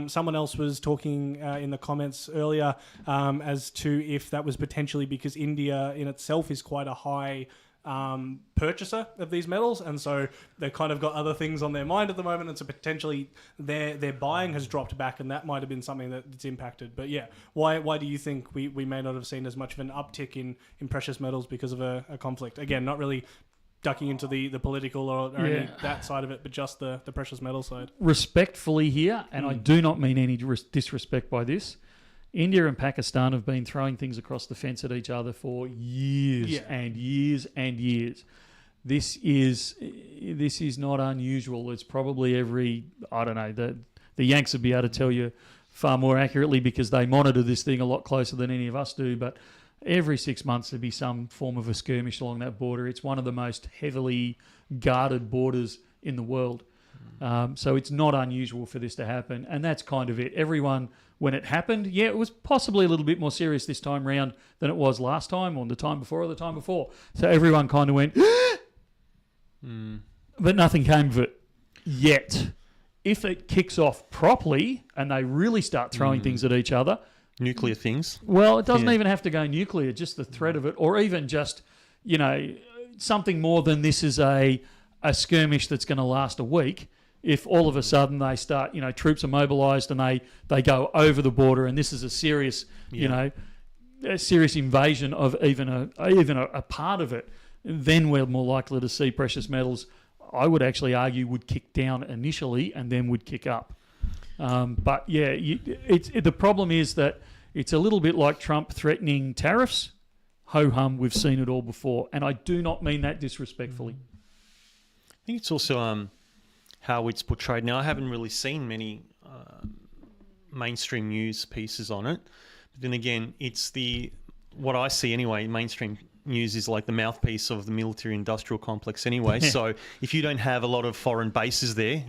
Someone else was talking in the comments earlier as to if that was potentially because India in itself is quite a high purchaser of these metals, and so they've kind of got other things on their mind at the moment, and so potentially their buying has dropped back, and that might have been something that's impacted. But yeah, why do you think we may not have seen as much of an uptick in precious metals because of a conflict? Again, not really ducking into the political or any that side of it, but just the precious metal side. Respectfully here, and I do not mean any disrespect by this, India and Pakistan have been throwing things across the fence at each other for years and years and years. This is not unusual. It's probably every, I don't know, the Yanks would be able to tell you far more accurately because they monitor this thing a lot closer than any of us do, but every 6 months there'd be some form of a skirmish along that border. It's one of the most heavily guarded borders in the world. So it's not unusual for this to happen. And that's kind of it. Everyone, when it happened, yeah, it was possibly a little bit more serious this time round than it was last time or the time before or the time before. So everyone kind of went, but nothing came of it yet. If it kicks off properly and they really start throwing things at each other, nuclear things. Well, it doesn't even have to go nuclear, just the threat of it, or even just, you know, something more than this is a skirmish that's going to last a week. If all of a sudden they start, you know, troops are mobilised and they go over the border, and this is a serious, you know, a serious invasion of even a part of it, then we're more likely to see precious metals, I would actually argue, would kick down initially and then would kick up. But yeah, the problem is that it's a little bit like Trump threatening tariffs. Ho-hum, we've seen it all before. And I do not mean that disrespectfully. I think it's also how it's portrayed. Now, I haven't really seen many mainstream news pieces on it. But then again, it's what I see anyway, mainstream news is like the mouthpiece of the military-industrial complex anyway. So if you don't have a lot of foreign bases there,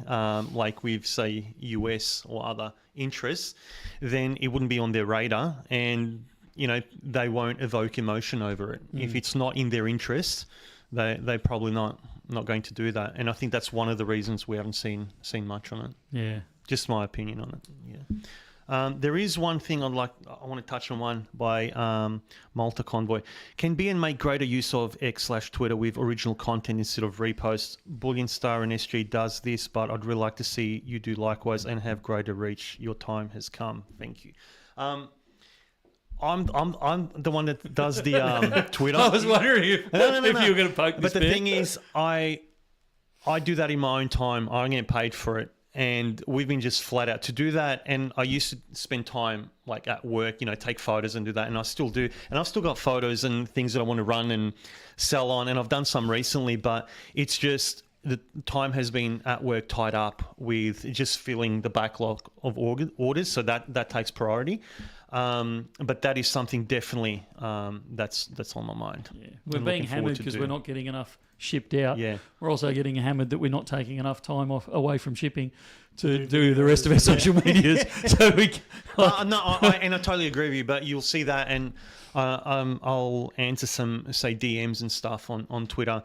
like with, say, US or other interests, then it wouldn't be on their radar, and, you know, they won't evoke emotion over it. If it's not in their interest, they're probably not going to do that. And I think that's one of the reasons we haven't seen much on it. Yeah. Just my opinion on it, yeah. There is one thing I want to touch on, one by Malta Convoy. Can BN make greater use of X/Twitter with original content instead of reposts? Bullion Star and SG does this, but I'd really like to see you do likewise and have greater reach. Your time has come. Thank you. I'm the one that does the Twitter. I was wondering if you were going to poke this But the thing is, I do that in my own time. I get paid for it. And we've been just flat out to do that. And I used to spend time like at work, you know, take photos and do that. And I still do. And I've still got photos and things that I want to run and sell on. And I've done some recently, but it's just the time has been at work tied up with just filling the backlog of orders. So that takes priority. But that is something definitely that's on my mind. Yeah. We're being hammered because we're not getting enough shipped out. Yeah. We're also getting hammered that we're not taking enough time away from shipping to do the rest of our social medias. So we and I totally agree with you, but you'll see that, and I'll answer some, say, DMs and stuff on Twitter,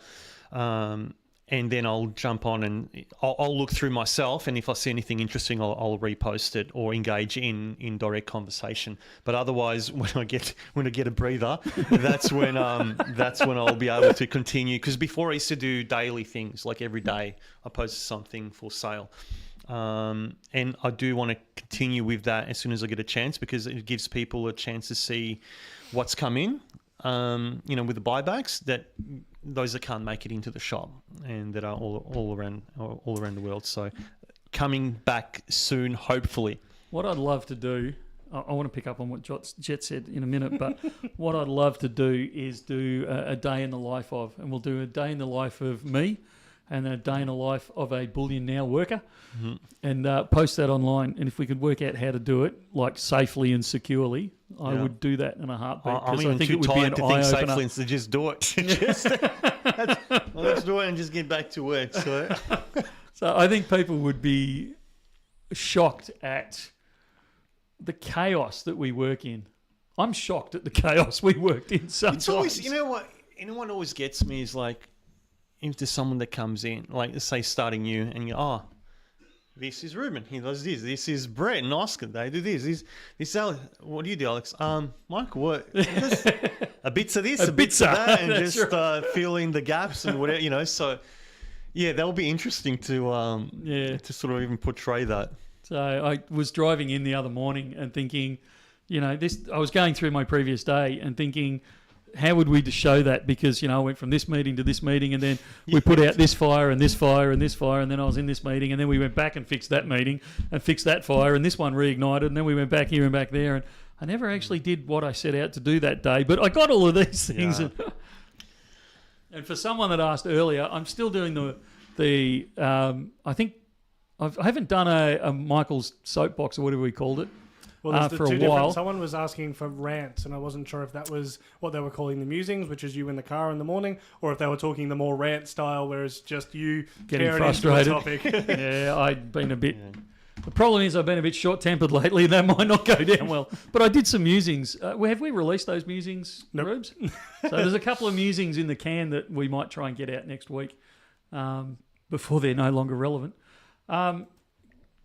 and then I'll jump on and I'll look through myself, and if I see anything interesting, I'll repost it or engage in direct conversation. But otherwise, when I get a breather, that's when I'll be able to continue. Because before I used to do daily things, like every day I posted something for sale, and I do want to continue with that as soon as I get a chance, because it gives people a chance to see what's come in. You know, with the buybacks, that those that can't make it into the shop and that are all around the world. So coming back soon, hopefully. What I'd love to do, I want to pick up on what Jet said in a minute, but what I'd love to do is do a day in the life of, and we'll do a day in the life of me, and a day in the life of a Bullion Now worker, and post that online. And if we could work out how to do it, like safely and securely, I would do that in a heartbeat. I'm 'cause even I think too it would be tired an to think eye-opener. safely, so just do it. Let's do it and just get back to work. So, So I think people would be shocked at the chaos that we work in. I'm shocked at the chaos we worked in sometimes. it's always, you know what? Anyone always gets me is like, if there's someone that comes in, like let's say starting new, and you go, oh, this is Ruben, he does this. This is Brett and Oscar, they do this. This Alex. What do you do, Alex? Michael, what? Just a bit of this, a bit of that, and That's just fill in the gaps and whatever, you know. So, yeah, that'll be interesting to to sort of even portray that. So I was driving in the other morning and thinking, you know, I was going through my previous day and thinking, how would we show that? Because, you know, I went from this meeting to this meeting, and then we put out this fire and this fire and this fire, and then I was in this meeting, and then we went back and fixed that meeting and fixed that fire, and this one reignited, and then we went back here and back there, and I never actually did what I set out to do that day, but I got all of these things. Yeah. And for someone that asked earlier, I'm still doing I think I haven't done a Michael's soapbox or whatever we called it. Well, there's the for a two different. while. Someone was asking for rants, and I wasn't sure if that was what they were calling the musings, which is you in the car in the morning, or if they were talking the more rant style, where it's just you Getting tearing into frustrated. a topic. Yeah, I'd been a bit... The problem is I've been a bit short-tempered lately. That might not go down well. But I did some musings. Have we released those musings, Nope. Rubes? So there's a couple of musings in the can that we might try and get out next week before they're no longer relevant.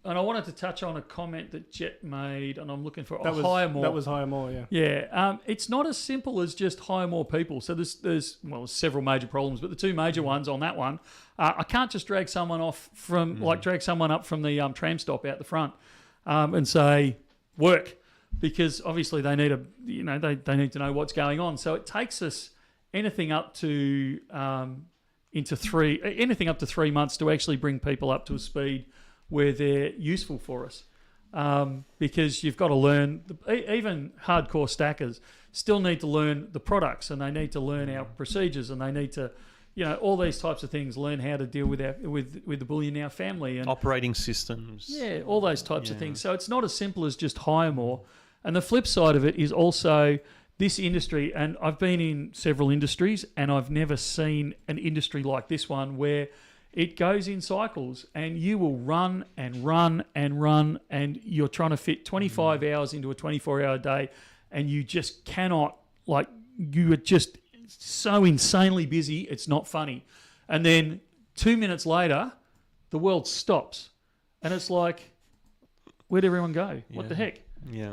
And I wanted to touch on a comment that Jet made, and I'm looking for hire more. That was hire more, yeah. Yeah, it's not as simple as just hire more people. So there's several major problems, but the two major ones on that one, I can't just drag someone off from drag someone up from the tram stop out the front and say work, because obviously they need they need to know what's going on. So it takes us anything up to 3 months to actually bring people up to a speed where they're useful for us, because you've got to learn. Even hardcore stackers still need to learn the products, and they need to learn our procedures, and they need to, all these types of things. Learn how to deal with the Bullion Now family and Operating systems. Yeah, all those types of things. So it's not as simple as just hire more. And the flip side of it is also this industry, and I've been in several industries, and I've never seen an industry like this one where it goes in cycles, and you will run and run and run, and you're trying to fit 25 hours into a 24-hour day, and you just cannot, you are just so insanely busy, it's not funny. And then 2 minutes later, the world stops, and it's like, where'd everyone go? What the heck? Yeah.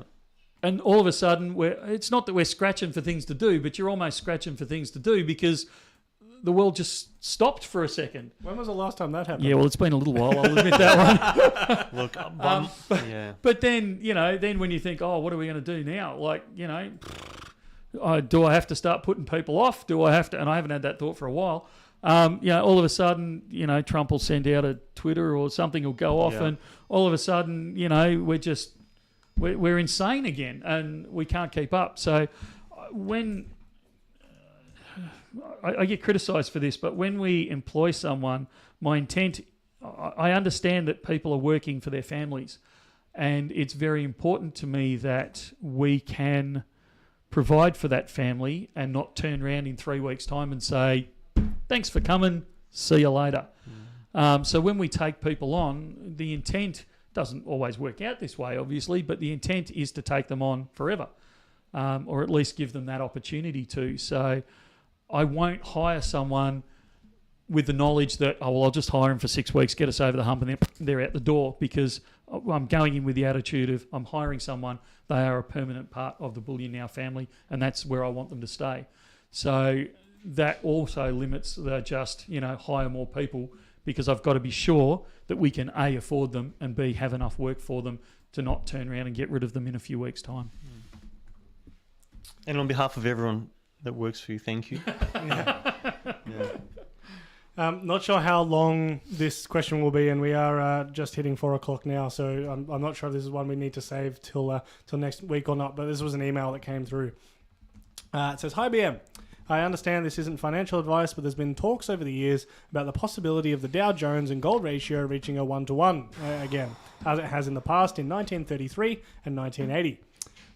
And all of a sudden, it's not that we're scratching for things to do, but you're almost scratching for things to do because the world just stopped for a second. When was the last time that happened? Yeah, well, it's been a little while, I'll admit that one. Look, But then, then when you think, oh, what are we going to do now? Do I have to start putting people off? Do I have to? And I haven't had that thought for a while. All of a sudden, Trump will send out a Twitter or something will go off, and all of a sudden, we're insane again, and we can't keep up. So when I get criticised for this, but when we employ someone, my intent, I understand that people are working for their families, and it's very important to me that we can provide for that family and not turn around in 3 weeks' time and say, thanks for coming, see you later. So when we take people on, the intent doesn't always work out this way, obviously, but the intent is to take them on forever, or at least give them that opportunity to. So I won't hire someone with the knowledge that, I'll just hire them for 6 weeks, get us over the hump, and then they're out the door, because I'm going in with the attitude of I'm hiring someone, they are a permanent part of the Bullion Now family, and that's where I want them to stay. So that also limits the just, hire more people, because I've got to be sure that we can A, afford them, and B, have enough work for them to not turn around and get rid of them in a few weeks' time. And on behalf of everyone that works for you, thank you. Not sure how long this question will be, and we are just hitting 4 o'clock now, so I'm not sure if this is one we need to save till next week or not, but this was an email that came through. It says, Hi BM, I understand this isn't financial advice, but there's been talks over the years about the possibility of the Dow Jones and gold ratio reaching a 1-to-1 again, as it has in the past in 1933 and 1980.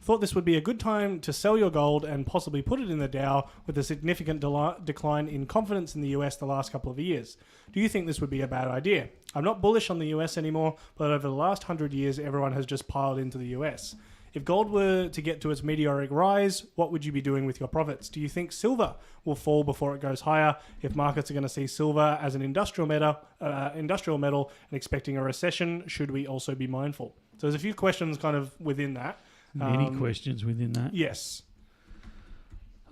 Thought this would be a good time to sell your gold and possibly put it in the Dow with a significant decline in confidence in the US the last couple of years. Do you think this would be a bad idea? I'm not bullish on the US anymore, but over the last 100 years, everyone has just piled into the US. If gold were to get to its meteoric rise, what would you be doing with your profits? Do you think silver will fall before it goes higher? If markets are going to see silver as an industrial metal and expecting a recession, should we also be mindful? So there's a few questions kind of within that. Many questions within that. Yes.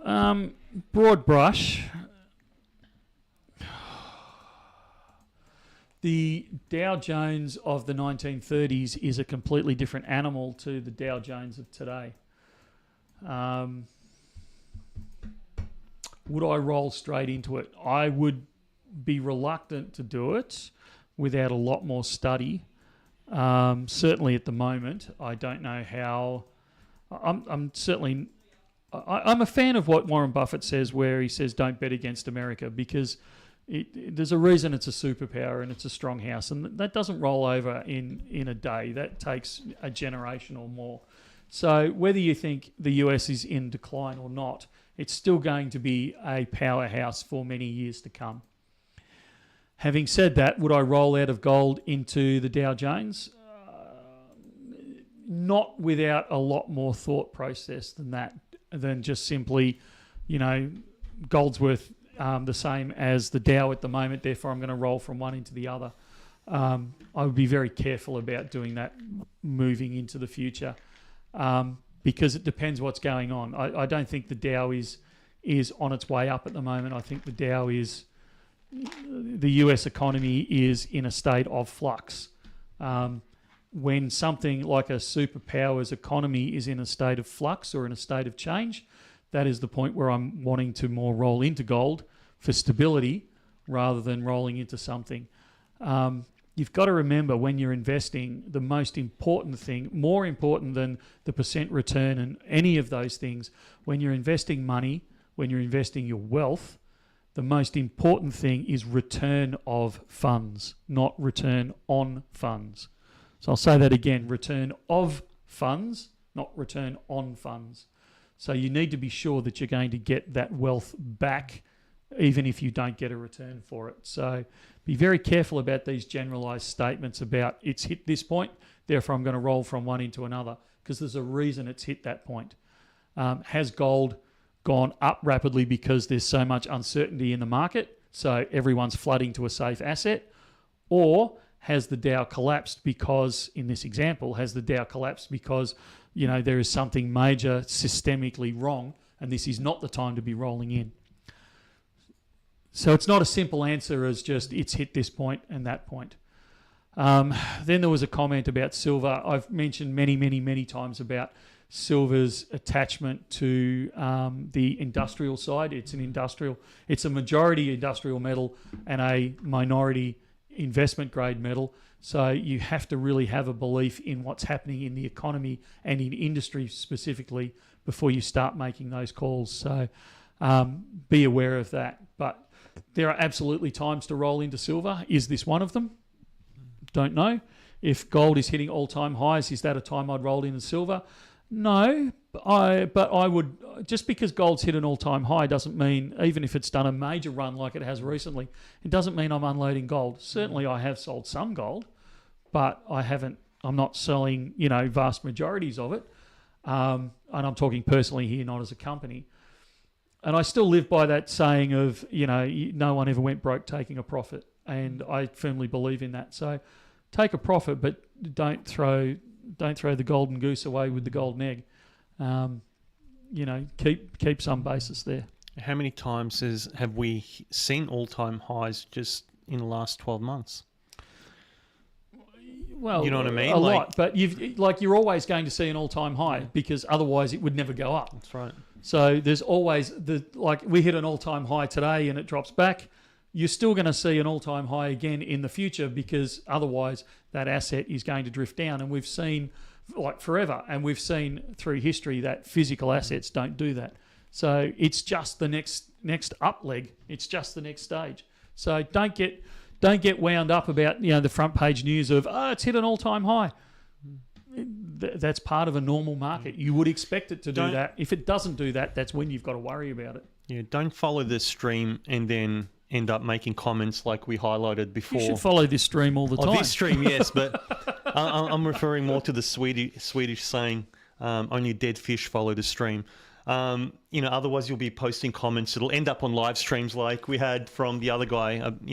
Broad brush. The Dow Jones of the 1930s is a completely different animal to the Dow Jones of today. Would I roll straight into it? I would be reluctant to do it without a lot more study. Certainly at the moment, I don't know how. I'm a fan of what Warren Buffett says, where he says don't bet against America, because there's a reason it's a superpower and it's a strong house, and that doesn't roll over in a day. That takes a generation or more. So whether you think the US is in decline or not, it's still going to be a powerhouse for many years to come. Having said that, would I roll out of gold into the Dow Jones? Not without a lot more thought process than just simply, gold's worth the same as the Dow at the moment, therefore I'm going to roll from one into the other. I would be very careful about doing that moving into the future, because it depends what's going on. I don't think the Dow is on its way up at the moment. I think the Dow the US economy is in a state of flux. When something like a superpower's economy is in a state of flux or in a state of change, that is the point where I'm wanting to more roll into gold for stability rather than rolling into something. You've got to remember, when you're investing, the most important thing, more important than the percent return and any of those things, when you're investing money, when you're investing your wealth, the most important thing is return of funds, not return on funds. So I'll say that again, return of funds, not return on funds. So you need to be sure that you're going to get that wealth back, even if you don't get a return for it. So be very careful about these generalized statements about it's hit this point, therefore I'm going to roll from one into another, because there's a reason it's hit that point. Has gold gone up rapidly because there's so much uncertainty in the market, so everyone's flooding to a safe asset? Or has the Dow collapsed because, in this example, there is something major systemically wrong and this is not the time to be rolling in? So it's not a simple answer as just it's hit this point and that point. Then there was a comment about silver. I've mentioned many times about silver's attachment to the industrial side. It's a majority industrial metal and a minority investment grade metal. So you have to really have a belief in what's happening in the economy and in industry specifically before you start making those calls. So be aware of that. But there are absolutely times to roll into silver. Is this one of them? Don't know. If gold is hitting all-time highs, is that a time I'd roll into silver? No, but I would, just because gold's hit an all-time high doesn't mean, even if it's done a major run like it has recently, it doesn't mean I'm unloading gold. Certainly I have sold some gold, but I'm not selling, vast majorities of it. And I'm talking personally here, not as a company. And I still live by that saying of, no one ever went broke taking a profit. And I firmly believe in that. So take a profit, but don't throw the golden goose away with the golden egg. Keep some basis there. How many times have we seen all-time highs just in the last 12 months? Well, you know what I mean? A lot, but you're always going to see an all-time high because otherwise it would never go up. That's right. So there's always we hit an all-time high today and it drops back. You're still going to see an all-time high again in the future because otherwise that asset is going to drift down. And we've seen forever, and we've seen through history that physical assets don't do that. So it's just the next up leg. It's just the next stage. So don't get wound up about the front page news of it's hit an all-time high. That's part of a normal market. You would expect it to do that. If it doesn't do that, that's when you've got to worry about it. Yeah, don't follow the stream and then end up making comments like we highlighted before. You should follow this stream all the time. This stream, yes, but I'm referring more to the Swedish saying, only dead fish follow the stream. Otherwise you'll be posting comments. It'll end up on live streams like we had from the other guy, about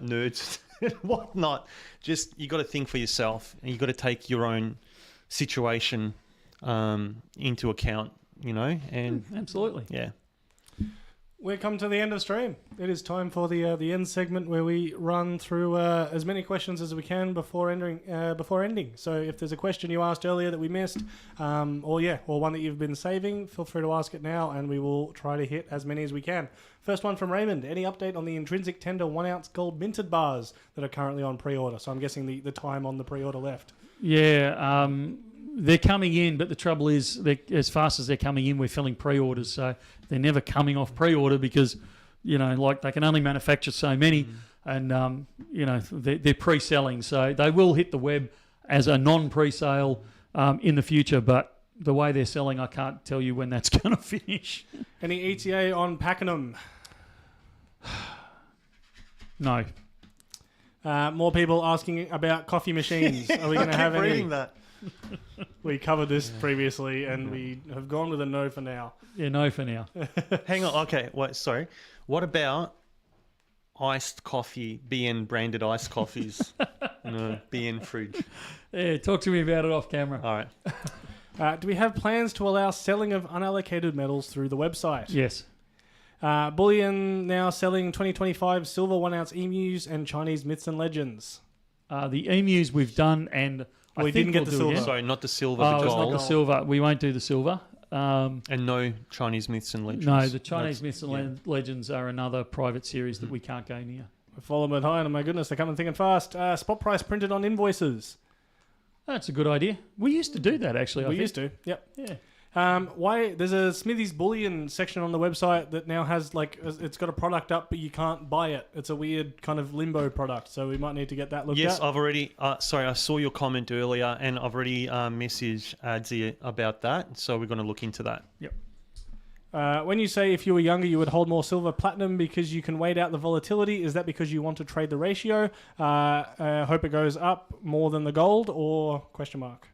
nerds and whatnot. Just, you got to think for yourself, and you got to take your own situation into account, and absolutely. Yeah. We've come to the end of stream. It is time for the end segment where we run through as many questions as we can before ending. So if there's a question you asked earlier that we missed, or one that you've been saving, feel free to ask it now, and we will try to hit as many as we can. First one from Raymond. Any update on the intrinsic tender 1 ounce gold minted bars that are currently on pre-order? So I'm guessing the time on the pre-order left. Yeah. They're coming in, but the trouble is, as fast as they're coming in, we're filling pre-orders. So they're never coming off pre-order because, they can only manufacture so many, and they're pre-selling. So they will hit the web as a non-pre-sale in the future, but the way they're selling, I can't tell you when that's going to finish. Any ETA on Pakenham? No. More people asking about coffee machines. Are we going to have any? Reading that. We covered this previously, and we have gone with a no for now. Yeah, no for now. Hang on. Okay, wait. Sorry. What about iced coffee, BN branded iced coffees? BN fridge. Yeah, talk to me about it off camera. All right. Do we have plans to allow selling of unallocated metals through the website? Yes. Bullion Now selling 2025 silver 1 ounce emus and Chinese myths and legends. The emus we've done, and we didn't get the silver. Sorry, not the silver, Oh, the it's gold. not the silver. We won't do the silver. And no Chinese myths and legends. No, the Chinese myths and legends are another private series that we can't go near. Follow them behind, and my goodness, they're coming thick and fast. Spot price printed on invoices. That's a good idea. We used to do that, actually. We used to, yep. Yeah. Why there's a Smithy's Bullion section on the website that now has it's got a product up, but you can't buy it. It's a weird kind of limbo product, so we might need to get that looked at. Yes, I've already. Sorry, I saw your comment earlier, and I've already messaged Adzi about that. So we're going to look into that. Yep. When you say if you were younger you would hold more silver platinum because you can wait out the volatility, is that because you want to trade the ratio? Hope it goes up more than the gold, or question mark?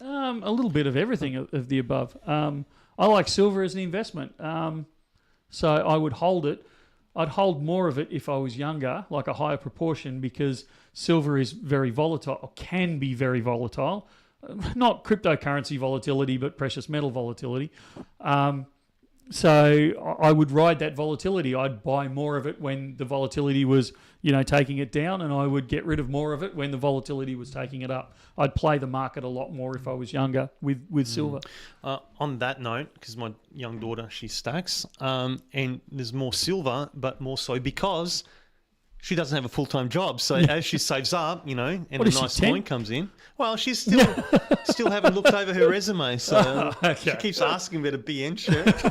A little bit of everything of the above. I like silver as an investment, so I would hold it. I'd hold more of it if I was younger, like a higher proportion, because silver is very volatile, or can be very volatile. Not cryptocurrency volatility, but precious metal volatility. So I would ride that volatility. I'd buy more of it when the volatility was, taking it down, and I would get rid of more of it when the volatility was taking it up. I'd play the market a lot more if I was younger with silver. On that note, because my young daughter, she stacks, and there's more silver, but more so because she doesn't have a full-time job. So as she saves up, and a nice coin comes in, well, she's still haven't looked over her resume. So she keeps asking about a BN shirt.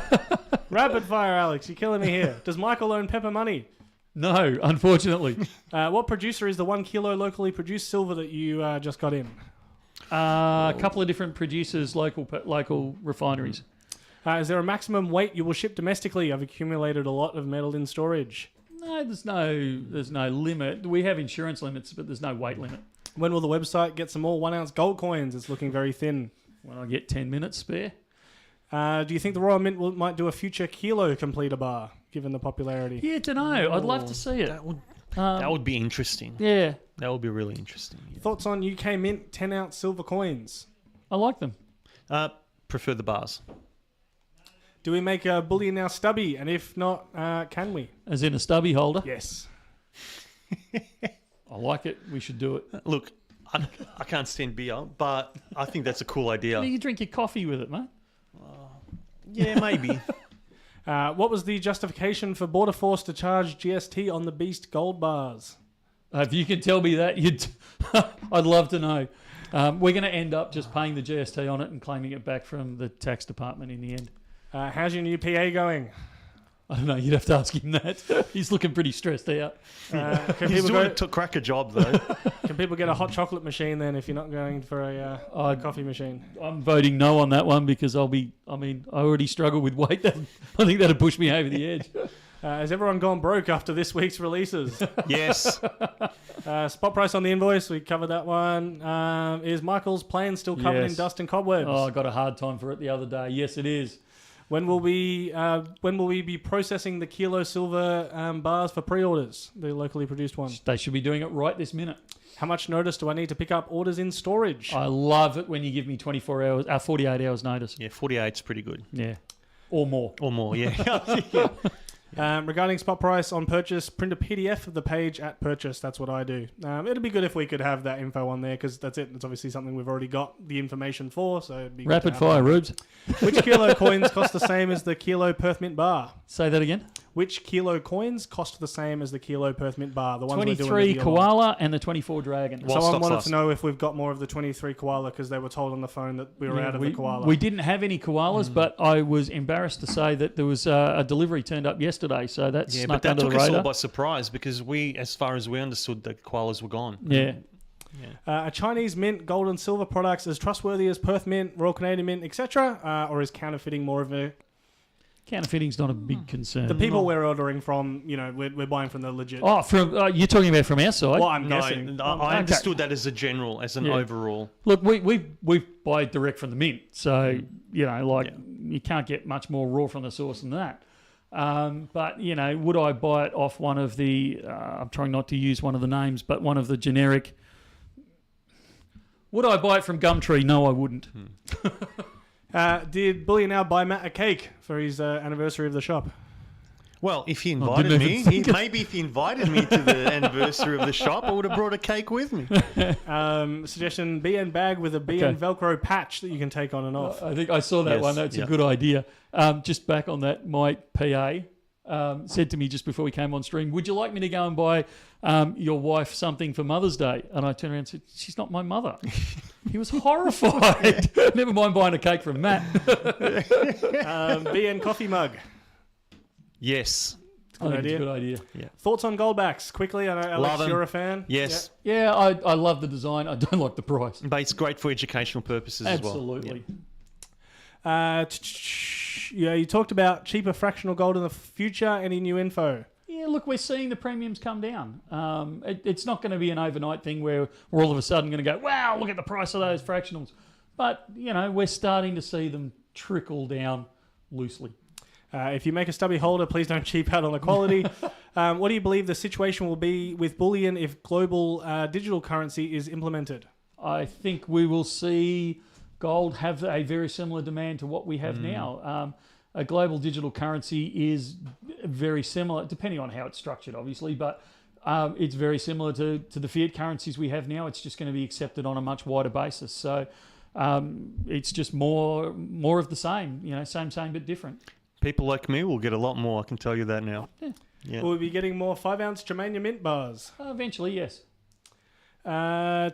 Rapid fire, Alex. You're killing me here. Does Michael own Pepper Money? No, unfortunately. What producer is the 1 kilo locally produced silver that you just got in? A couple of different producers, local refineries. Is there a maximum weight you will ship domestically? I've accumulated a lot of metal in storage. No, there's no limit. We have insurance limits, but there's no weight limit. When will the website get some more 1 ounce gold coins? It's looking very thin. When I get 10 minutes spare. Do you think the Royal Mint might do a future kilo completer bar, given the popularity? Yeah, don't know. I'd love to see it. That would be interesting. Yeah. That would be really interesting. Yeah. Thoughts on UK Mint 10 ounce silver coins? I like them. Prefer the bars. Do we make a Bullion Now stubby? And if not, can we? As in a stubby holder? Yes. I like it. We should do it. Look, I can't stand beer, but I think that's a cool idea. You drink your coffee with it, mate. Yeah, maybe. What was the justification for Border Force to charge GST on the Beast gold bars? If you can tell me that, I'd love to know. We're going to end up just paying the GST on it and claiming it back from the tax department in the end. How's your new PA going? I don't know. You'd have to ask him that. He's looking pretty stressed out. Can He's people doing a crack a job, though. Can people get a hot chocolate machine then if you're not going for a coffee machine? I'm voting no on that one because I already struggle with weight. I think that'd push me over the edge. Has everyone gone broke after this week's releases? Yes. Spot price on the invoice, we covered that one. Is Michael's plane still covered in Yes. dust and cobwebs? Oh, I got a hard time for it the other day. Yes, it is. When will we be processing the kilo silver bars for pre-orders, the locally produced ones? They should be doing it right this minute. How much notice do I need to pick up orders in storage? I love it when you give me 48 hours notice. Yeah, 48's pretty good. Yeah. Or more. Or more, yeah. Regarding spot price on purchase, print a PDF of the page at purchase. That's what I do. It'd be good if we could have that info on there because that's it. It's obviously something we've already got the information for. So it'd be good Rapid to have fire, that. Rubes. Which kilo coins cost the same as the kilo Perth Mint bar? Say that again. Which kilo coins cost the same as the kilo Perth Mint bar? The ones we're doing 23 the deal on. koala and the 24 dragon. Well, Someone stocks wanted last. to know if we've got more of the 23 koala because they were told on the phone that we were out of the koala. We didn't have any koalas, but I was embarrassed to say that there was a delivery turned up yesterday, so that's Yeah, snuck but that under took the us all radar. by surprise because as far as we understood, the koalas were gone. Yeah. Are Chinese mint, gold and silver products as trustworthy as Perth Mint, Royal Canadian Mint, etc., or is counterfeiting more of a... Counterfeiting's not a big concern. The people we're ordering from, we're buying from the legit... Oh, you're talking about from our side? Well, I'm No, guessing. I understood that as an Yeah. overall. Look, we buy direct from the mint, so you can't get much more raw from the source than that. But would I buy it off one of the? I'm trying not to use one of the names, but one of the generic. Would I buy it from Gumtree? No, I wouldn't. Did Bullion Now buy Matt a cake for his anniversary of the shop? Well, if he didn't invited me, even think maybe if he invited me to the anniversary of the shop, I would have brought a cake with me. Suggestion: BN bag with a BN Velcro patch that you can take on and off. I think I saw that Yes, one. That's yeah. a good idea. Just back on that, my PA said to me just before we came on stream, "Would you like me to go and buy your wife something for Mother's Day?" And I turned around and said, "She's not my mother." He was horrified. Never mind buying a cake from Matt. BN coffee mug. Yes. I think idea. it's a good idea. Thoughts on Goldbacks? Quickly, I know Alex, Love 'em. you're a fan. Yes. Yeah, I love the design. I don't like the price. But it's great for educational purposes as well. Absolutely. Yeah, you talked about cheaper fractional gold in the future. Any new info? Yeah, look, we're seeing the premiums come down. It's not going to be an overnight thing where we're all of a sudden going to go, wow, look at the price of those fractionals. But, we're starting to see them trickle down loosely. If you make a stubby holder, please don't cheap out on the quality. What do you believe the situation will be with bullion if global digital currency is implemented? I think we will see gold have a very similar demand to what we have now. A global digital currency is very similar, depending on how it's structured, obviously, but it's very similar to the fiat currencies we have now. It's just going to be accepted on a much wider basis. So it's just more of the same, same but different. People like me will get a lot more, I can tell you that now. Yeah. Will we be getting more 5-ounce Germania mint bars? Eventually, yes. There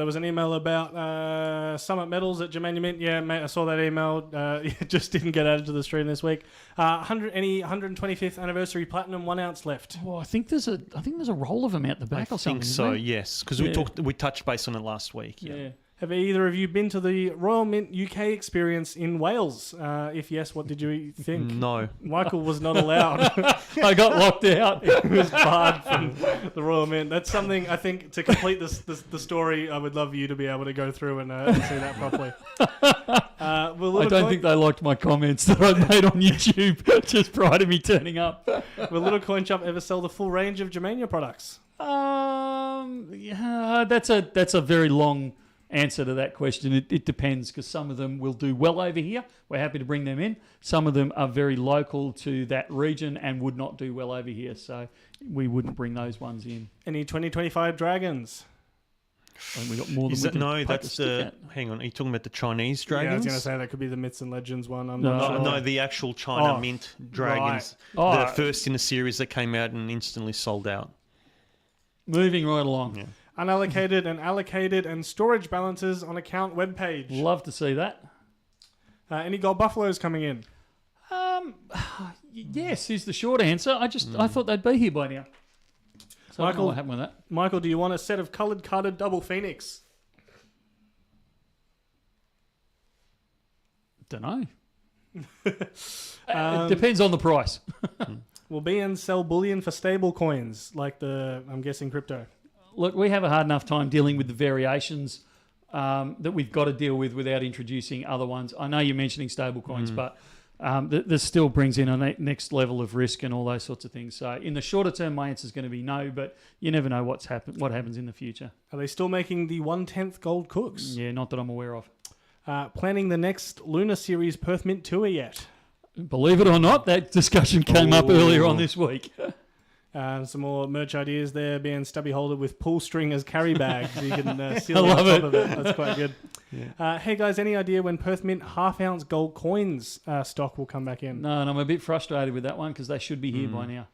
was an email about Summit Metals at Germania Mint. Yeah, mate, I saw that email. It just didn't get added to the stream this week. 125th anniversary platinum 1-ounce left. Well, I think there's a roll of them out the back or I something. think so, isn't yes. Because we touched base on it last week. there? Yeah. Have either of you been to the Royal Mint UK experience in Wales? If yes, what did you think? No. Michael was not allowed. I got locked out. He was barred from the Royal Mint. That's something, I think, to complete the story, I would love you to be able to go through and see that properly. I don't think they liked my comments that I made on YouTube just prior to me turning up. Will Little Coin Shop ever sell the full range of Germania products? Yeah, that's a very long answer to that question. It depends, because some of them will do well over here. We're happy to bring them in. Some of them are very local to that region and would not do well over here, so we wouldn't bring those ones in. Any 2025 dragons? And we got more than Is we that, can no, poke a that's stick the... at. Hang on, are you talking about the Chinese Yeah, I was dragons? going to say that could be the Myths and Legends one. I'm No, not sure. No, the actual China Oh, Mint dragons. right. The first in a series that came out and instantly sold out. Moving right along. Yeah. Unallocated and allocated and storage balances on account webpage. Love to see that. Any gold buffaloes coming in? Yes is the short answer. I thought they'd be here by now. So I don't know what happened with that. Michael, do you want a set of coloured carded double Phoenix? Don't know. It depends on the price. Will BN sell bullion for stable coins like I'm guessing, crypto? Look, we have a hard enough time dealing with the variations that we've got to deal with without introducing other ones. I know you're mentioning stable coins, but this still brings in a next level of risk and all those sorts of things. So in the shorter term, my answer is going to be no, but you never know what happens in the future. Are they still making the 1/10 gold cooks? Yeah, not that I'm aware of. Planning the next Lunar Series Perth Mint tour yet? Believe it or not, that discussion came up earlier on this week. Some more merch ideas there, being stubby holder with pull string as carry bag, so you can seal I on love top it. of it. That's quite good. Yeah. Hey guys, any idea when Perth Mint half-ounce gold coins stock will come back in? No, and I'm a bit frustrated with that one because they should be here by now.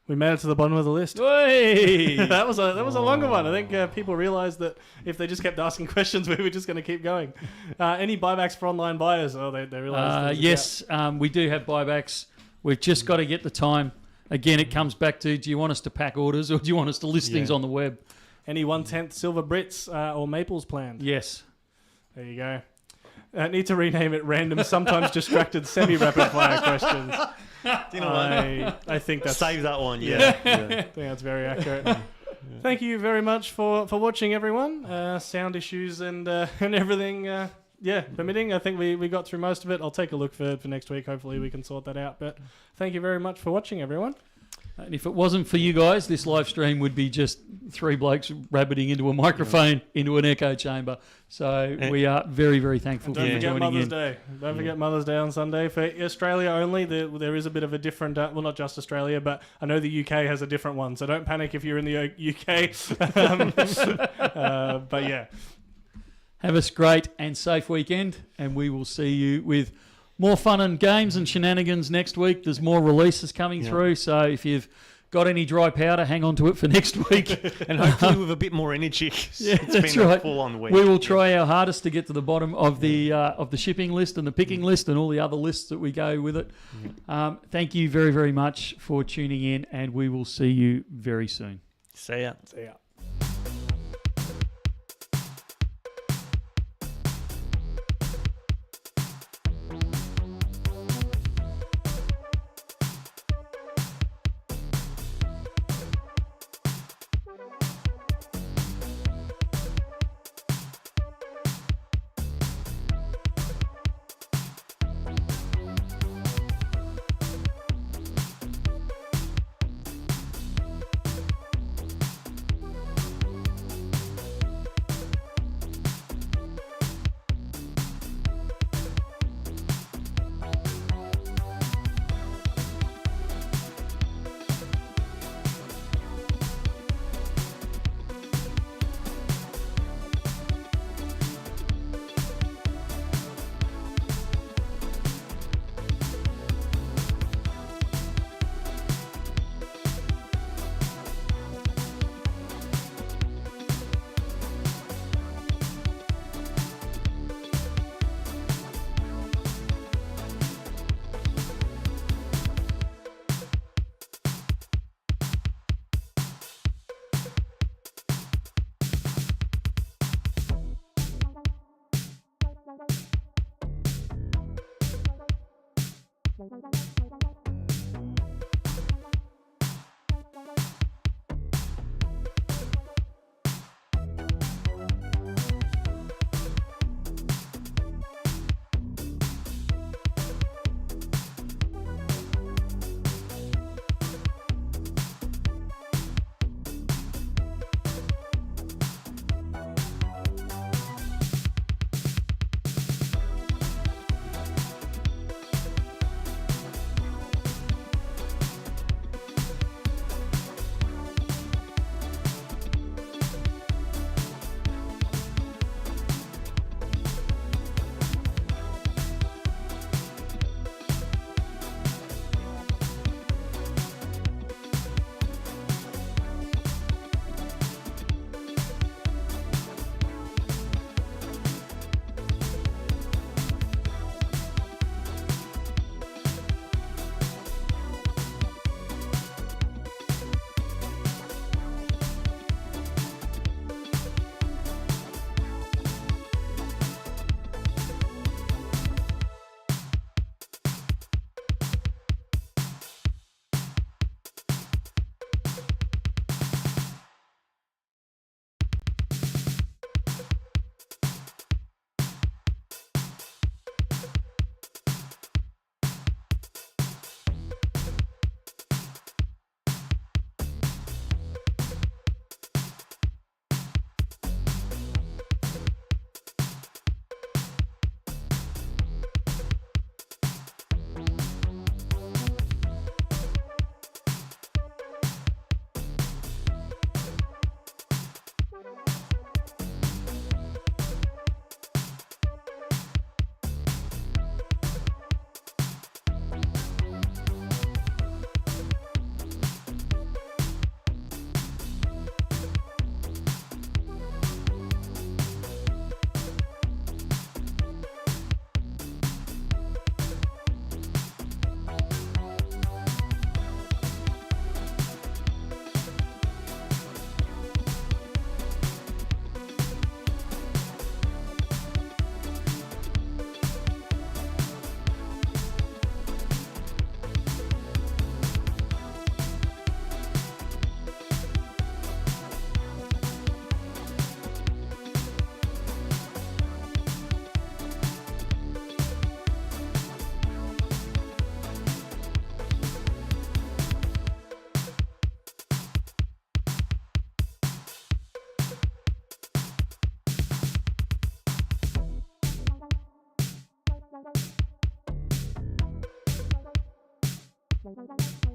We made it to the bottom of the list. Hey! that was a longer one. I think people realised that if they just kept asking questions, we were just going to keep going. Any buybacks for online buyers? Oh, they realised. Yes, we do have buybacks. We've just got to get the time. Again, it comes back to, do you want us to pack orders or do you want us to list things on the web? Any 1/10 silver Brits or Maples planned? Yes. There you go. Need to rename it random, sometimes distracted, semi-rapid fire questions. You know what? I think that's Save that one. Yeah. I think that's very accurate. Thank you very much for watching, everyone. Sound issues and everything, permitting. I think we got through most of it. I'll take a look for next week. Hopefully we can sort that out. But thank you very much for watching, everyone. And if it wasn't for you guys, this live stream would be just three blokes rabbiting into a microphone, into an echo chamber. So we are very, very thankful for Don't you forget joining Mother's in. Day. Don't forget Mother's Day on Sunday. For Australia only, there is a bit of a different... well, not just Australia, but I know the UK has a different one. So don't panic if you're in the UK. But yeah. Have a great and safe weekend, and we will see you with more fun and games and shenanigans next week. There's more releases coming through, so if you've got any dry powder, hang on to it for next week. And hopefully with a bit more energy. It's been a full-on week. We will try our hardest to get to the bottom of the shipping list and the picking list and all the other lists that we go with it. Thank you very, very much for tuning in, and we will see you very soon. See ya. See ya. Bye.